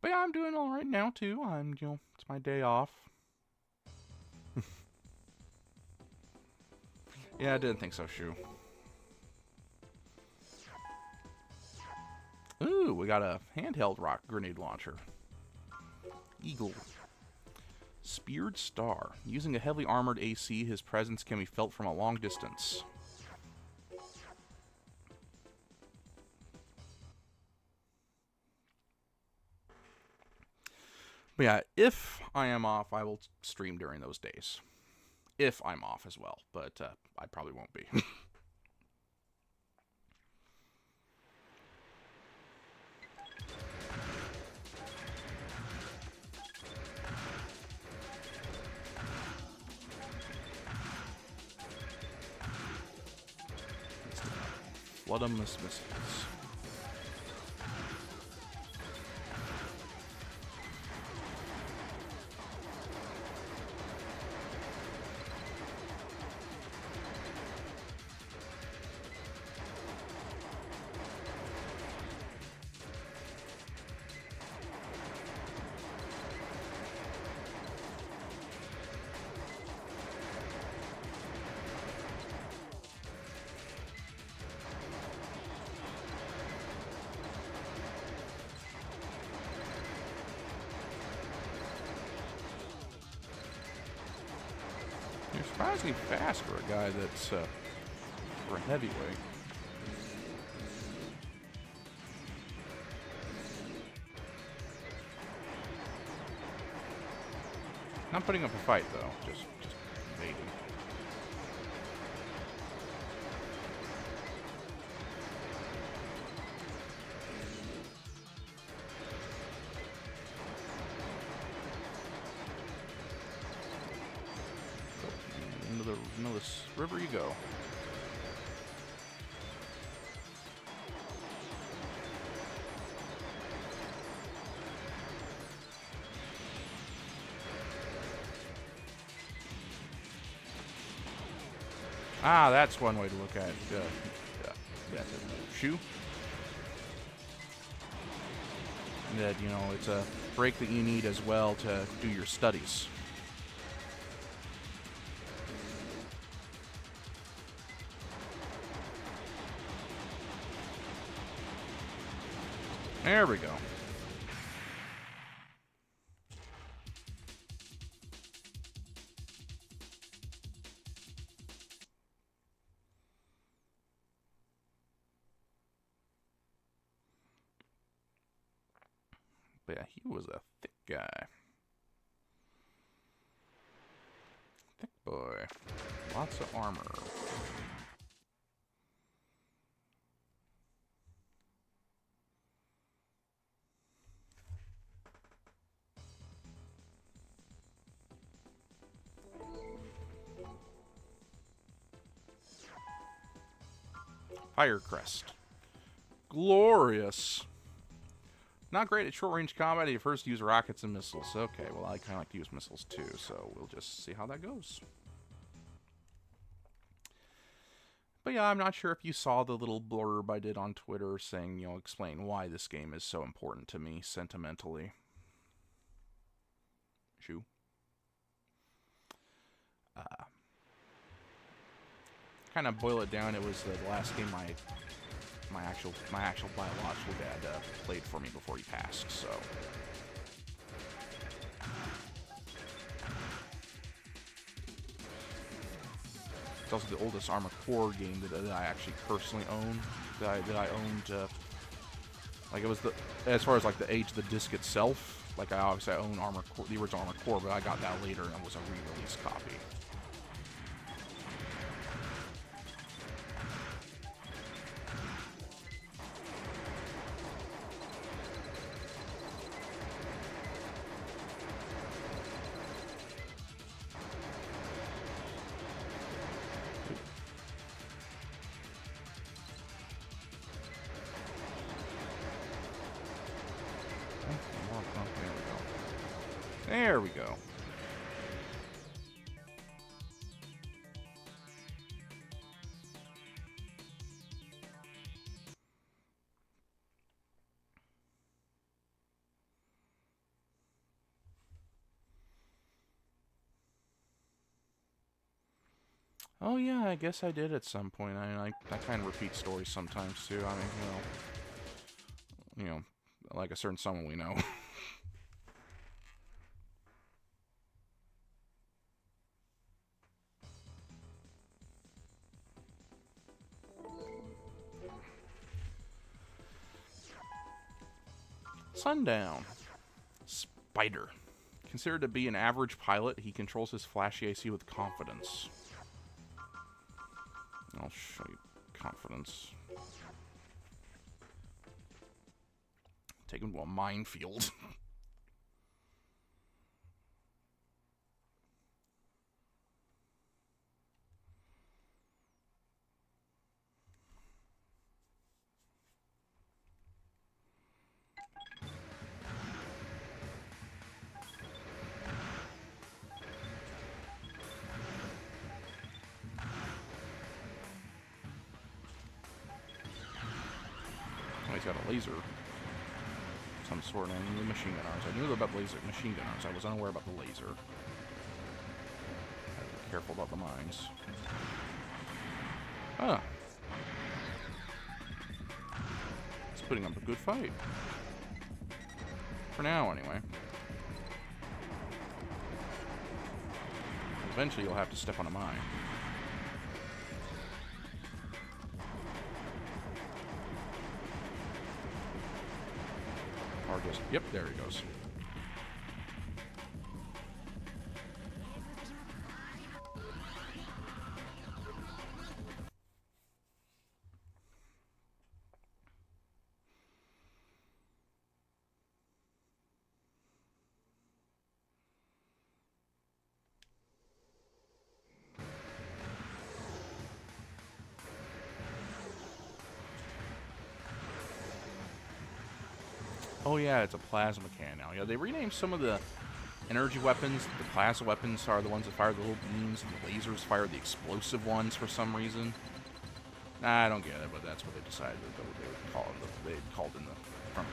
But yeah, I'm doing all right now too. It's my day off. Yeah, I didn't think so, Shu. Ooh, we got a handheld rock grenade launcher. Eagle. Speared Star. Using a heavily armored AC, his presence can be felt from a long distance. But yeah, if I am off, I will stream during those days. If I'm off as well, but I probably won't be. Flood 'em with missiles. surprisingly fast for a guy that's for a heavyweight. Not putting up a fight though, just evading. Into this river you go. Ah, that's one way to look at it. Shoe. That, you know, it's a break that you need as well to do your studies. There we go. But yeah, he was a thick guy. Thick boy. Lots of armor. Firecrest. Glorious. Not great at short-range combat. You first use rockets and missiles. Okay, well, I kind of like to use missiles too, so we'll just see how that goes. But yeah, I'm not sure if you saw the little blurb I did on Twitter saying, you know, explain why this game is so important to me sentimentally. Shoo. Kind of boil it down, it was the last game my actual biological dad played for me before he passed, so. It's also the oldest Armored Core game that I actually personally own. That I owned. Like it was as far as like the age of the disc itself. Like I obviously own Armored Core, the original Armored Core, but I got that later and it was a re-release copy. There we go. Oh yeah, I guess I did at some point. I kind of repeat stories sometimes too. I mean, you know, like a certain someone we know. Sundown. Spider. Considered to be an average pilot, he controls his flashy AC with confidence. I'll show you confidence. Take him to a minefield. He's got a laser. Some sort of machine gun arms. I knew about laser machine gun arms. I was unaware about the laser. Gotta be careful about the mines. Ah. It's putting up a good fight. For now, anyway. Eventually you'll have to step on a mine. Or just, yep, there he goes. Oh yeah, it's a plasma can now. Yeah, they renamed some of the energy weapons. The plasma weapons are the ones that fire the little beams, and the lasers fire the explosive ones for some reason. Nah, I don't get it, but that's what they decided that they would call it. They called in from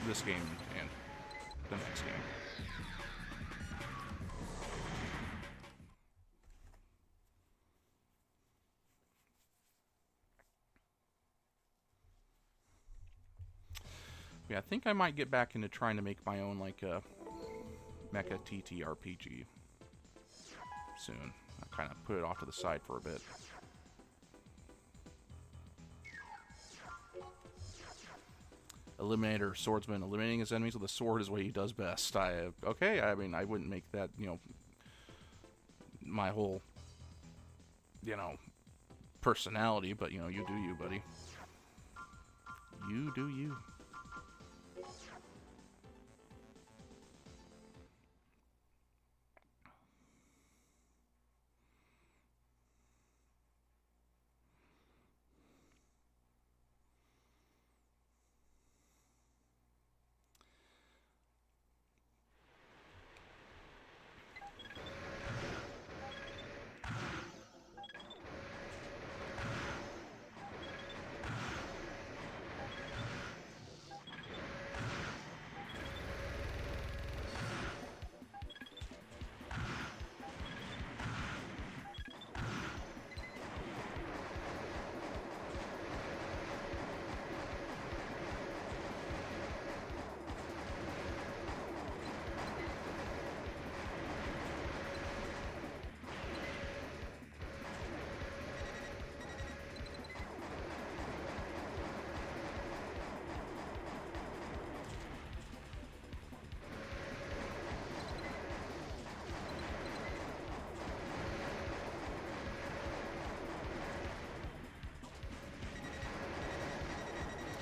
this game and the next game. Yeah, I think I might get back into trying to make my own, like, mecha TTRPG soon. I kind of put it off to the side for a bit. Eliminator, swordsman. Eliminating his enemies with a sword is what he does best. Okay, I mean, I wouldn't make that, you know, my whole, you know, personality, but, you know, you do you, buddy. You do you.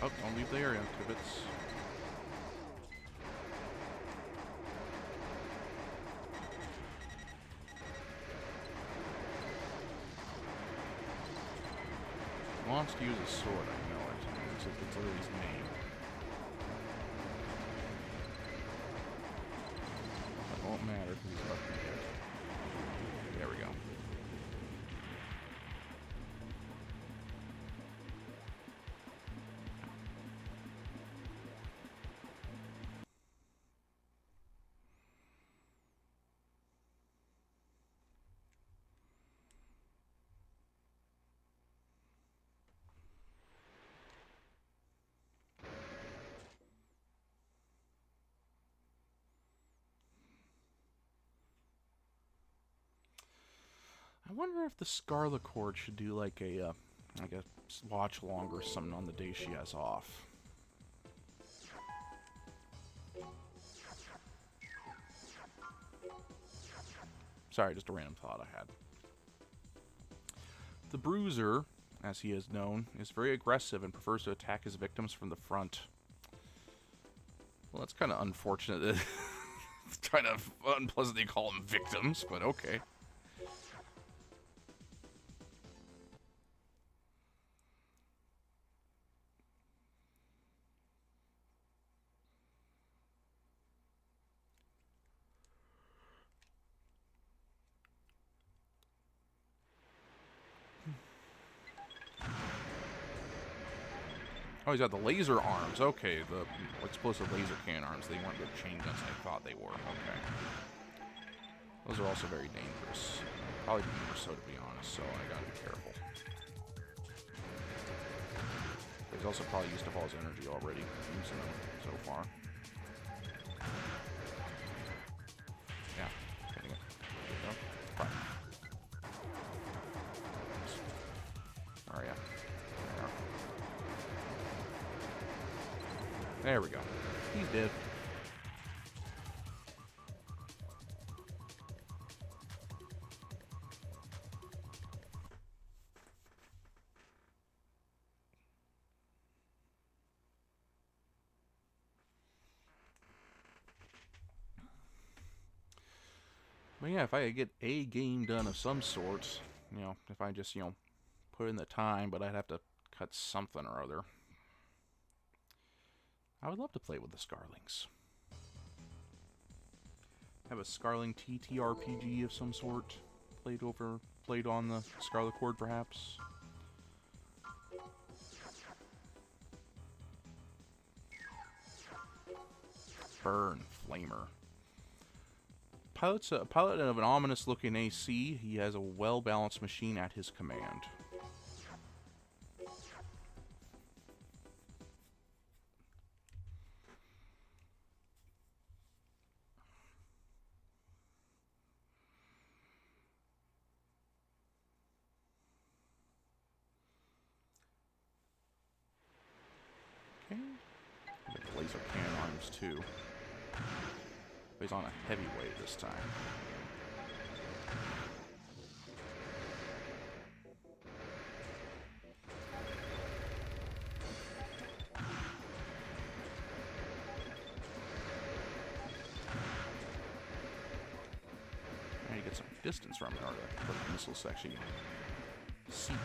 Oh, don't leave the area, Tibbets. He wants to use a sword, I know it. It's literally his name. It won't matter because he's left me dead. There we go. I wonder if the Scarlet Cord should do like a watch along or something on the day she has off. Sorry, just a random thought I had. The Bruiser, as he is known, is very aggressive and prefers to attack his victims from the front. Well, that's kind of unfortunate. It's kind of unpleasant they call them victims, but okay. Oh, he's got the laser arms. Okay, the explosive laser cannon arms. They weren't the chain guns I thought they were. Okay. Those are also very dangerous. Probably more so, to be honest, so I gotta be careful. He's also probably used up all his energy already, using them so far. Yeah, getting it. Fine. There we go. He's dead. But yeah, if I could get a game done of some sort, you know, if I just, you know, put in the time, but I'd have to cut something or other. I would love to play with the Scarlings. Have a Scarling TTRPG of some sort, played on the Scarlet Cord, perhaps. Burn Flamer. Pilot's a pilot of an ominous-looking AC. He has a well-balanced machine at his command. Okay. Get laser cannon arms too. But he's on a heavyweight this time. Now you get some distance from it, or the missiles actually seek.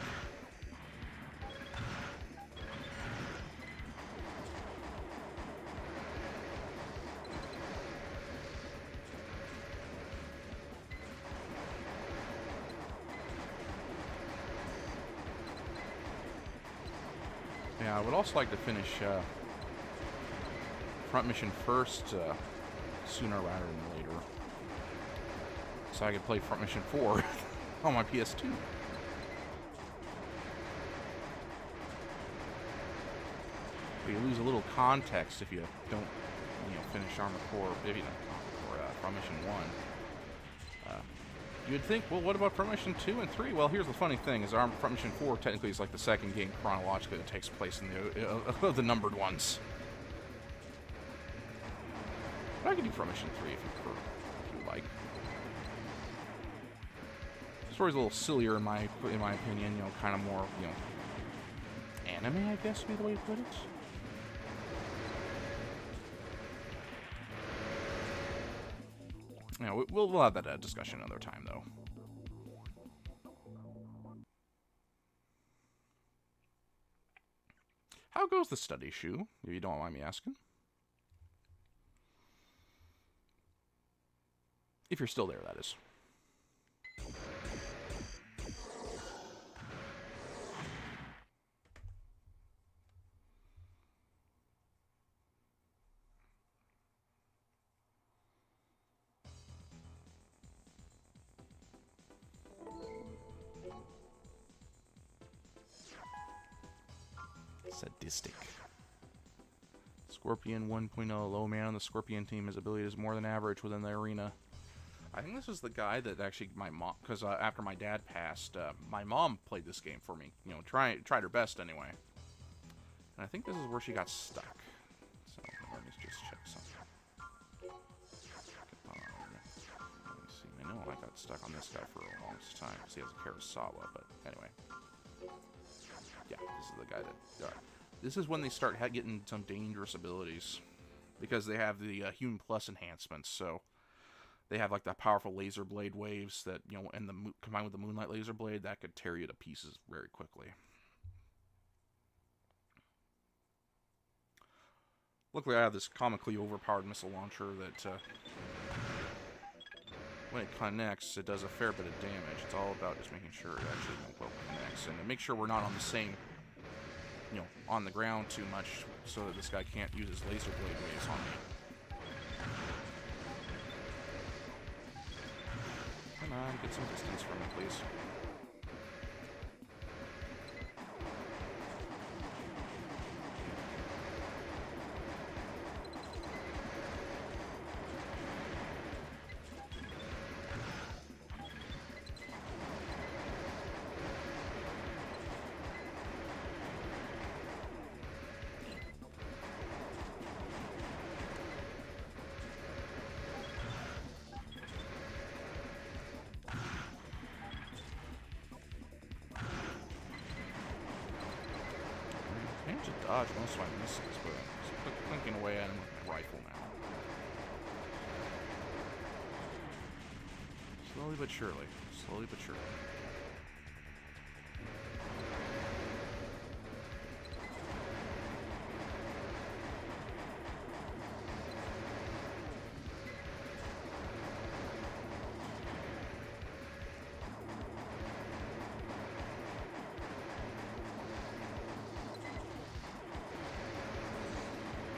Yeah, I would also like to finish front mission first, sooner rather than later, so I could play front mission 4 on my PS2. But you lose a little context if you don't, you know, finish Armored Core, maybe not Armored Core, front mission 1. You'd think, well, what about Front Mission 2 and 3? Well, here's the funny thing, is Front Mission 4 technically is like the second game chronologically that takes place in the numbered ones. But I could do Front Mission 3 if you like. The story's a little sillier in my opinion, you know, kind of more, you know, anime, I guess would be the way to put it. You know, we'll have that discussion another time, though. How goes the study, Shu, if you don't mind me asking? If you're still there, that is. Sadistic. Scorpion 1.0, low man on the Scorpion team. His ability is more than average within the arena. I think this is the guy that actually my mom, because after my dad passed, my mom played this game for me. You know, tried her best anyway. And I think this is where she got stuck. So let me just check something. Let me see. I know I got stuck on this guy for a long time because he has a Karasawa, but anyway. Yeah, this is the guy that... This is when they start getting some dangerous abilities. Because they have the Human Plus enhancements, so... They have, like, the powerful laser blade waves that, you know, and combined with the Moonlight laser blade, that could tear you to pieces very quickly. Luckily, I have this comically overpowered missile launcher that... when it connects, it does a fair bit of damage. It's all about just making sure it actually well connects, and to make sure we're not on the same, you know, on the ground too much, so that this guy can't use his laser blade waves on me. Come on, get some distance from me, please. dodge most of my missiles, but I'm clinking away at him with my rifle now. Slowly but surely. Slowly but surely.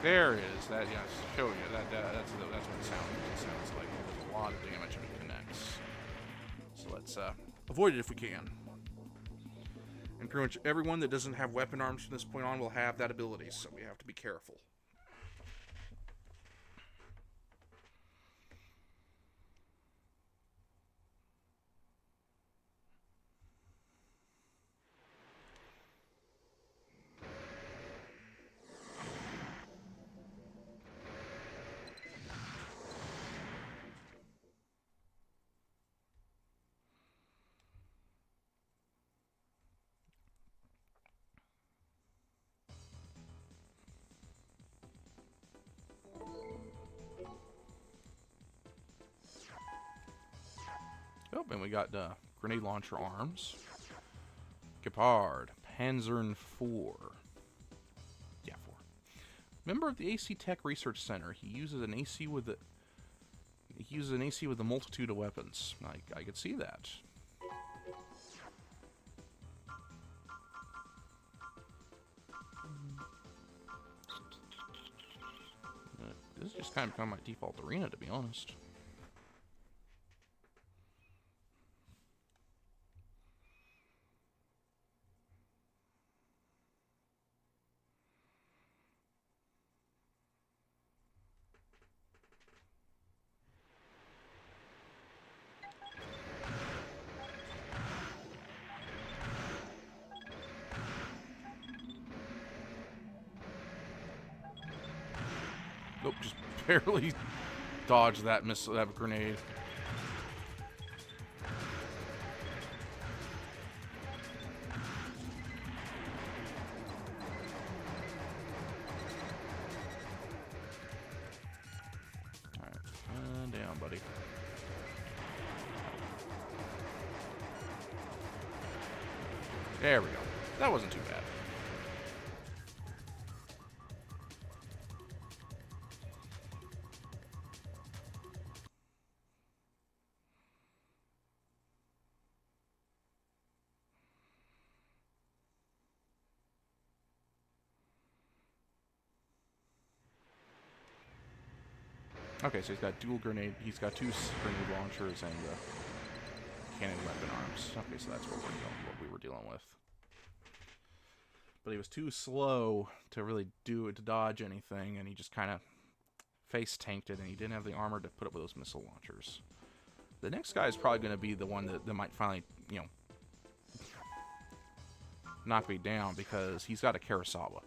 There it is. That, yeah, show you. That's what it sounds like. There's a lot of damage when it connects. So let's avoid it if we can. And pretty much everyone that doesn't have weapon arms from this point on will have that ability, so we have to be careful. Oh, and we got grenade launcher arms. Gepard, Panzern 4. Yeah, 4. Member of the AC Tech Research Center. He uses an AC with a multitude of weapons. I could see that. This is just kind of become my default arena, to be honest. Nope, just barely dodged that missile, that grenade. Alright, down, buddy. There we go. That wasn't too bad. Okay, so he's got dual grenade. He's got 2 grenade launchers and cannon weapon arms. Okay, so that's what we were dealing with. But he was too slow to really to dodge anything, and he just kind of face tanked it, and he didn't have the armor to put up with those missile launchers. The next guy is probably going to be the one that might finally, knock me down, because he's got a Kurosawa.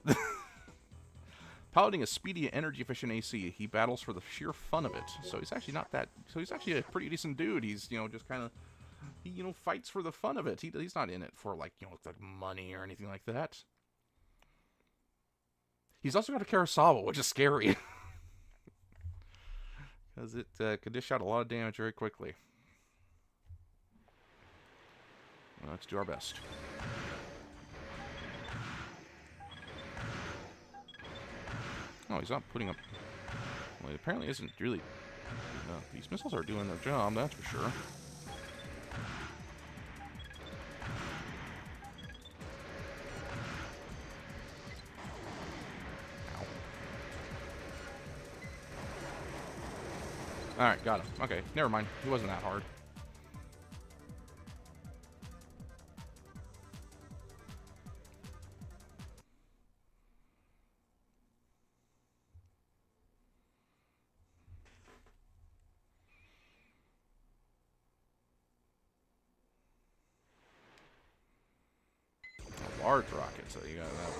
Piloting a speedy and energy-efficient AC, he battles for the sheer fun of it. So he's actually not that... So he's actually a pretty decent dude. He's, just kind of... He, fights for the fun of it. He's not in it for, like money or anything like that. He's also got a Kurosawa, which is scary. Because it could dish out a lot of damage very quickly. Well, let's do our best. Oh, he's not putting up... Well, he apparently isn't really... these missiles are doing their job, that's for sure. Alright, got him. Okay, never mind. He wasn't that hard. Large rocket, so you got that.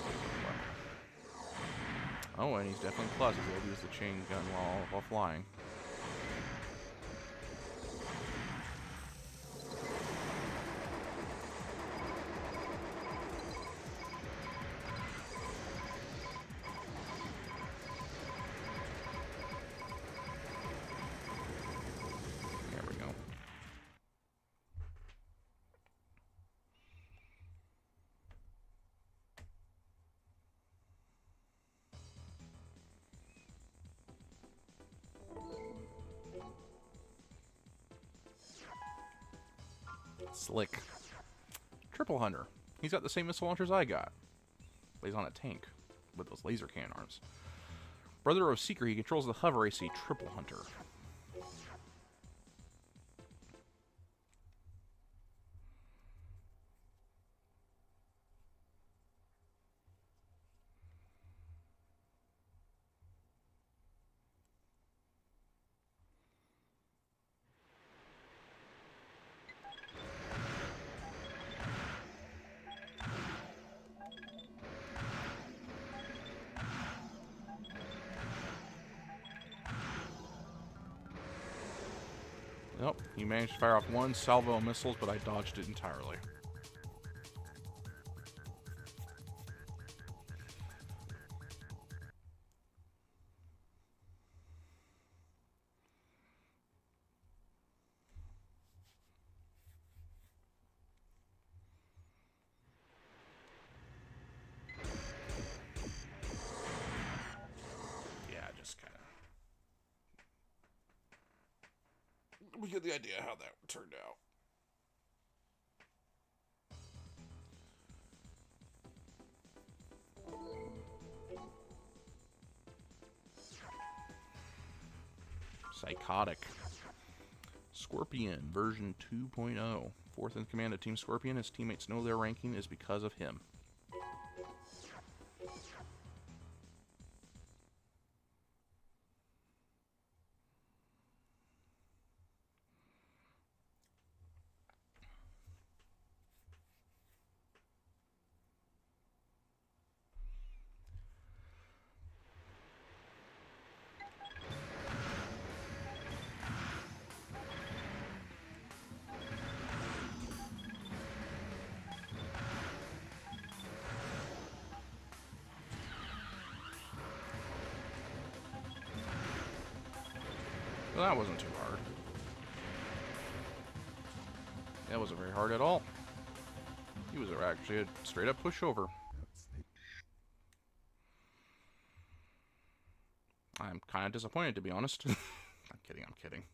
Oh, and he's definitely plus. He'll be able to use the chain gun while flying. Slick. Triple Hunter. He's got the same missile launchers I got. But he's on a tank with those laser cannon arms. Brother of Seeker. He controls the hover AC. Triple Hunter. Nope, he managed to fire off one salvo of missiles, but I dodged it entirely. We get the idea how that turned out. Psychotic. Scorpion, version 2.0. Fourth in command of Team Scorpion. His teammates know their ranking is because of him. Well, that wasn't too hard. That wasn't very hard at all. He was actually a straight up pushover. I'm kind of disappointed, to be honest. I'm kidding, I'm kidding.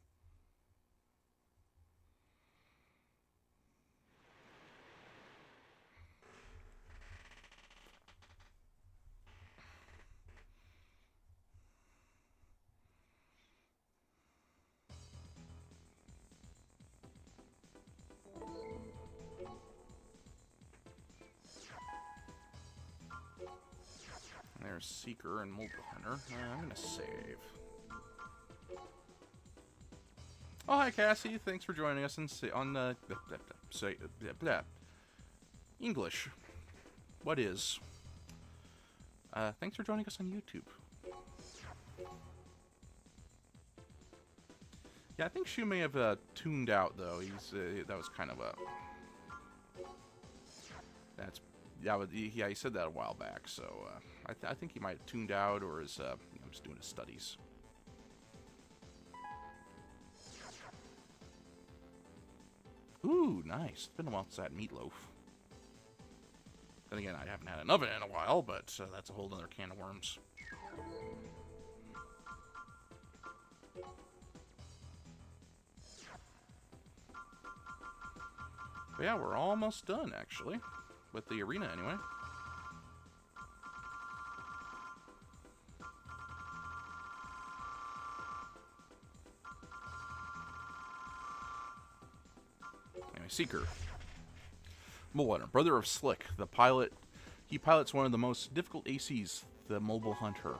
There's Seeker and Mobile Hunter. I'm gonna save. Oh, hi Cassie. Thanks for joining us on the English. What is? Thanks for joining us on YouTube. Yeah, I think Shu may have tuned out though. He's that was kind of a. Yeah, he said that a while back, so I think he might have tuned out or is just doing his studies. Ooh, nice. It's been a while since I had meatloaf. Then again, I haven't had an oven in a while, but that's a whole other can of worms. But yeah, we're almost done, actually. With the arena, anyway. Anyway, Seeker. Mobile Hunter, brother of Slick, the pilot. He pilots one of the most difficult ACs, the Mobile Hunter.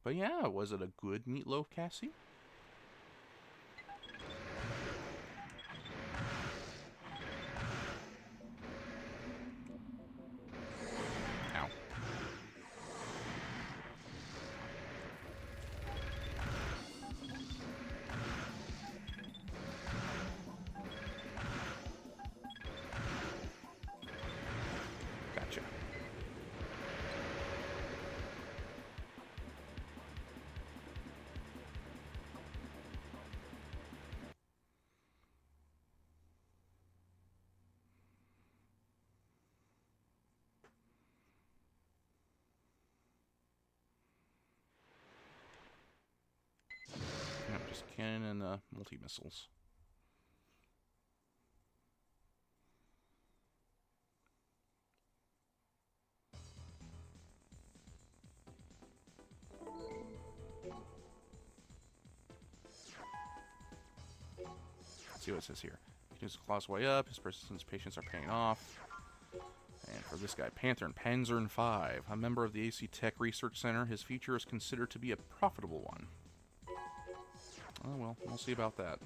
But yeah, was it a good meatloaf, Cassie? Ow. Gotcha. cannon and the multi-missiles. Let's see what it says here. He continues to claw his way up. His persistence patience are paying off. And for this guy, Panzern 5, a member of the AC Tech Research Center, his future is considered to be a profitable one. Oh well, we'll see about that.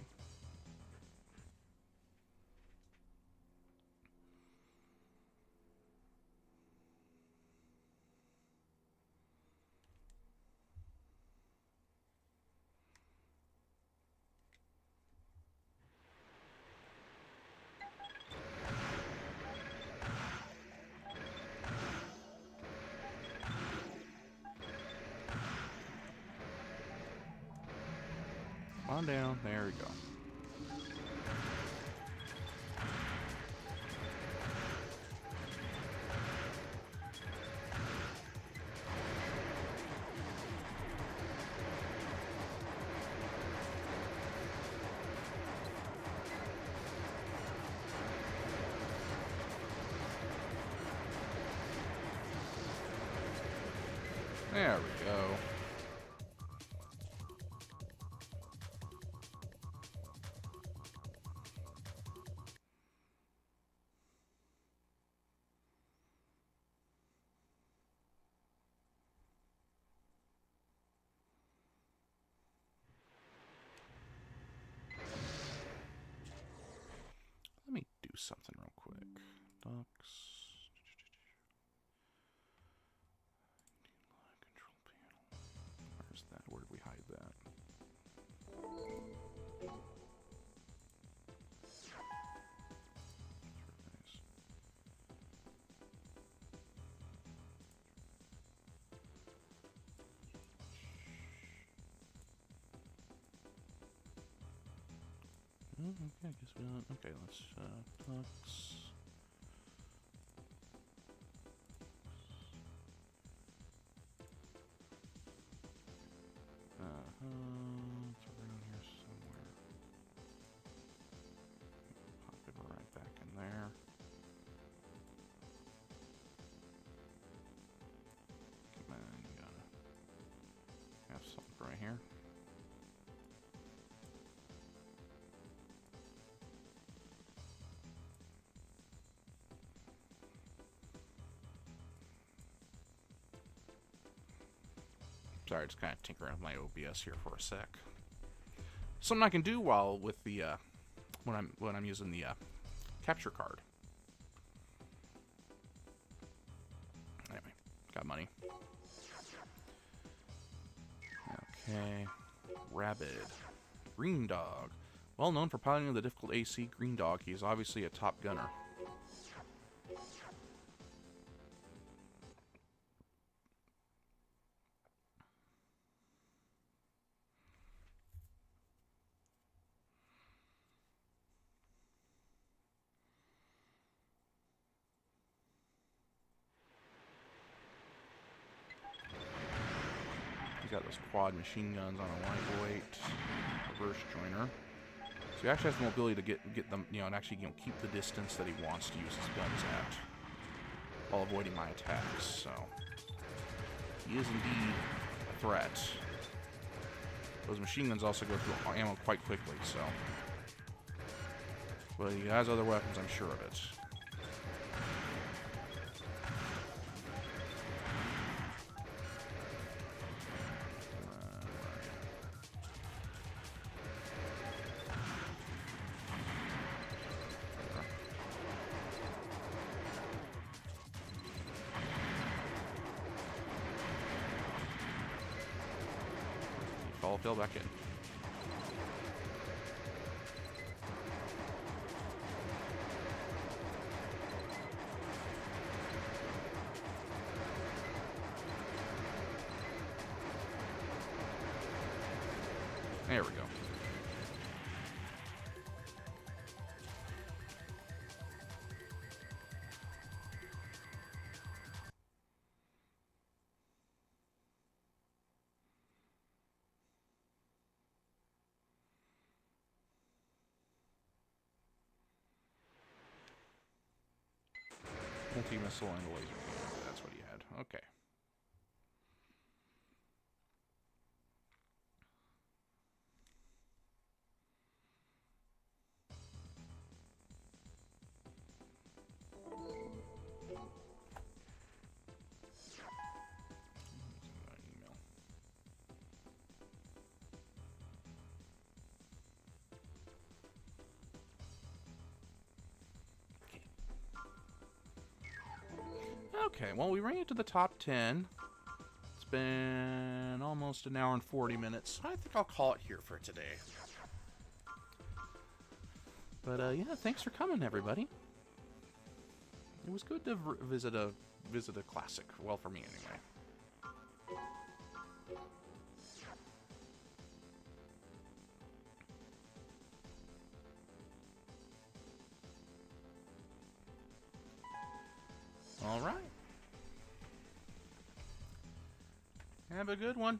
On down. There we go. There we go. Let me do something real quick. Ducks. Control panel. Where's that? Where did we hide that? Okay, I guess we don't. Okay, let's ducks. It's around here somewhere. Pop it right back in there. Come on, you gotta have something right here. Sorry, just kind of tinkering with my OBS here for a sec. Something I can do while with the when I'm using the capture card. Anyway, got money. Okay, Rabid, Green Dog. Well known for piloting the difficult AC Green Dog, he is obviously a top gunner. Got those quad machine guns on a lightweight reverse joiner. So he actually has the mobility to get them, and actually, keep the distance that he wants to use his guns at, while avoiding my attacks. So he is indeed a threat. Those machine guns also go through ammo quite quickly. So, but he has other weapons, I'm sure of it. Fill back in. There we go. Multi-missile and a laser cannon. That's what he had. Okay. Email. Okay, well, we ran into the top 10. It's been almost an hour and 40 minutes. I think I'll call it here for today. But, yeah, thanks for coming, everybody. It was good to visit a classic. Well, for me, anyway. All right. Have a good one.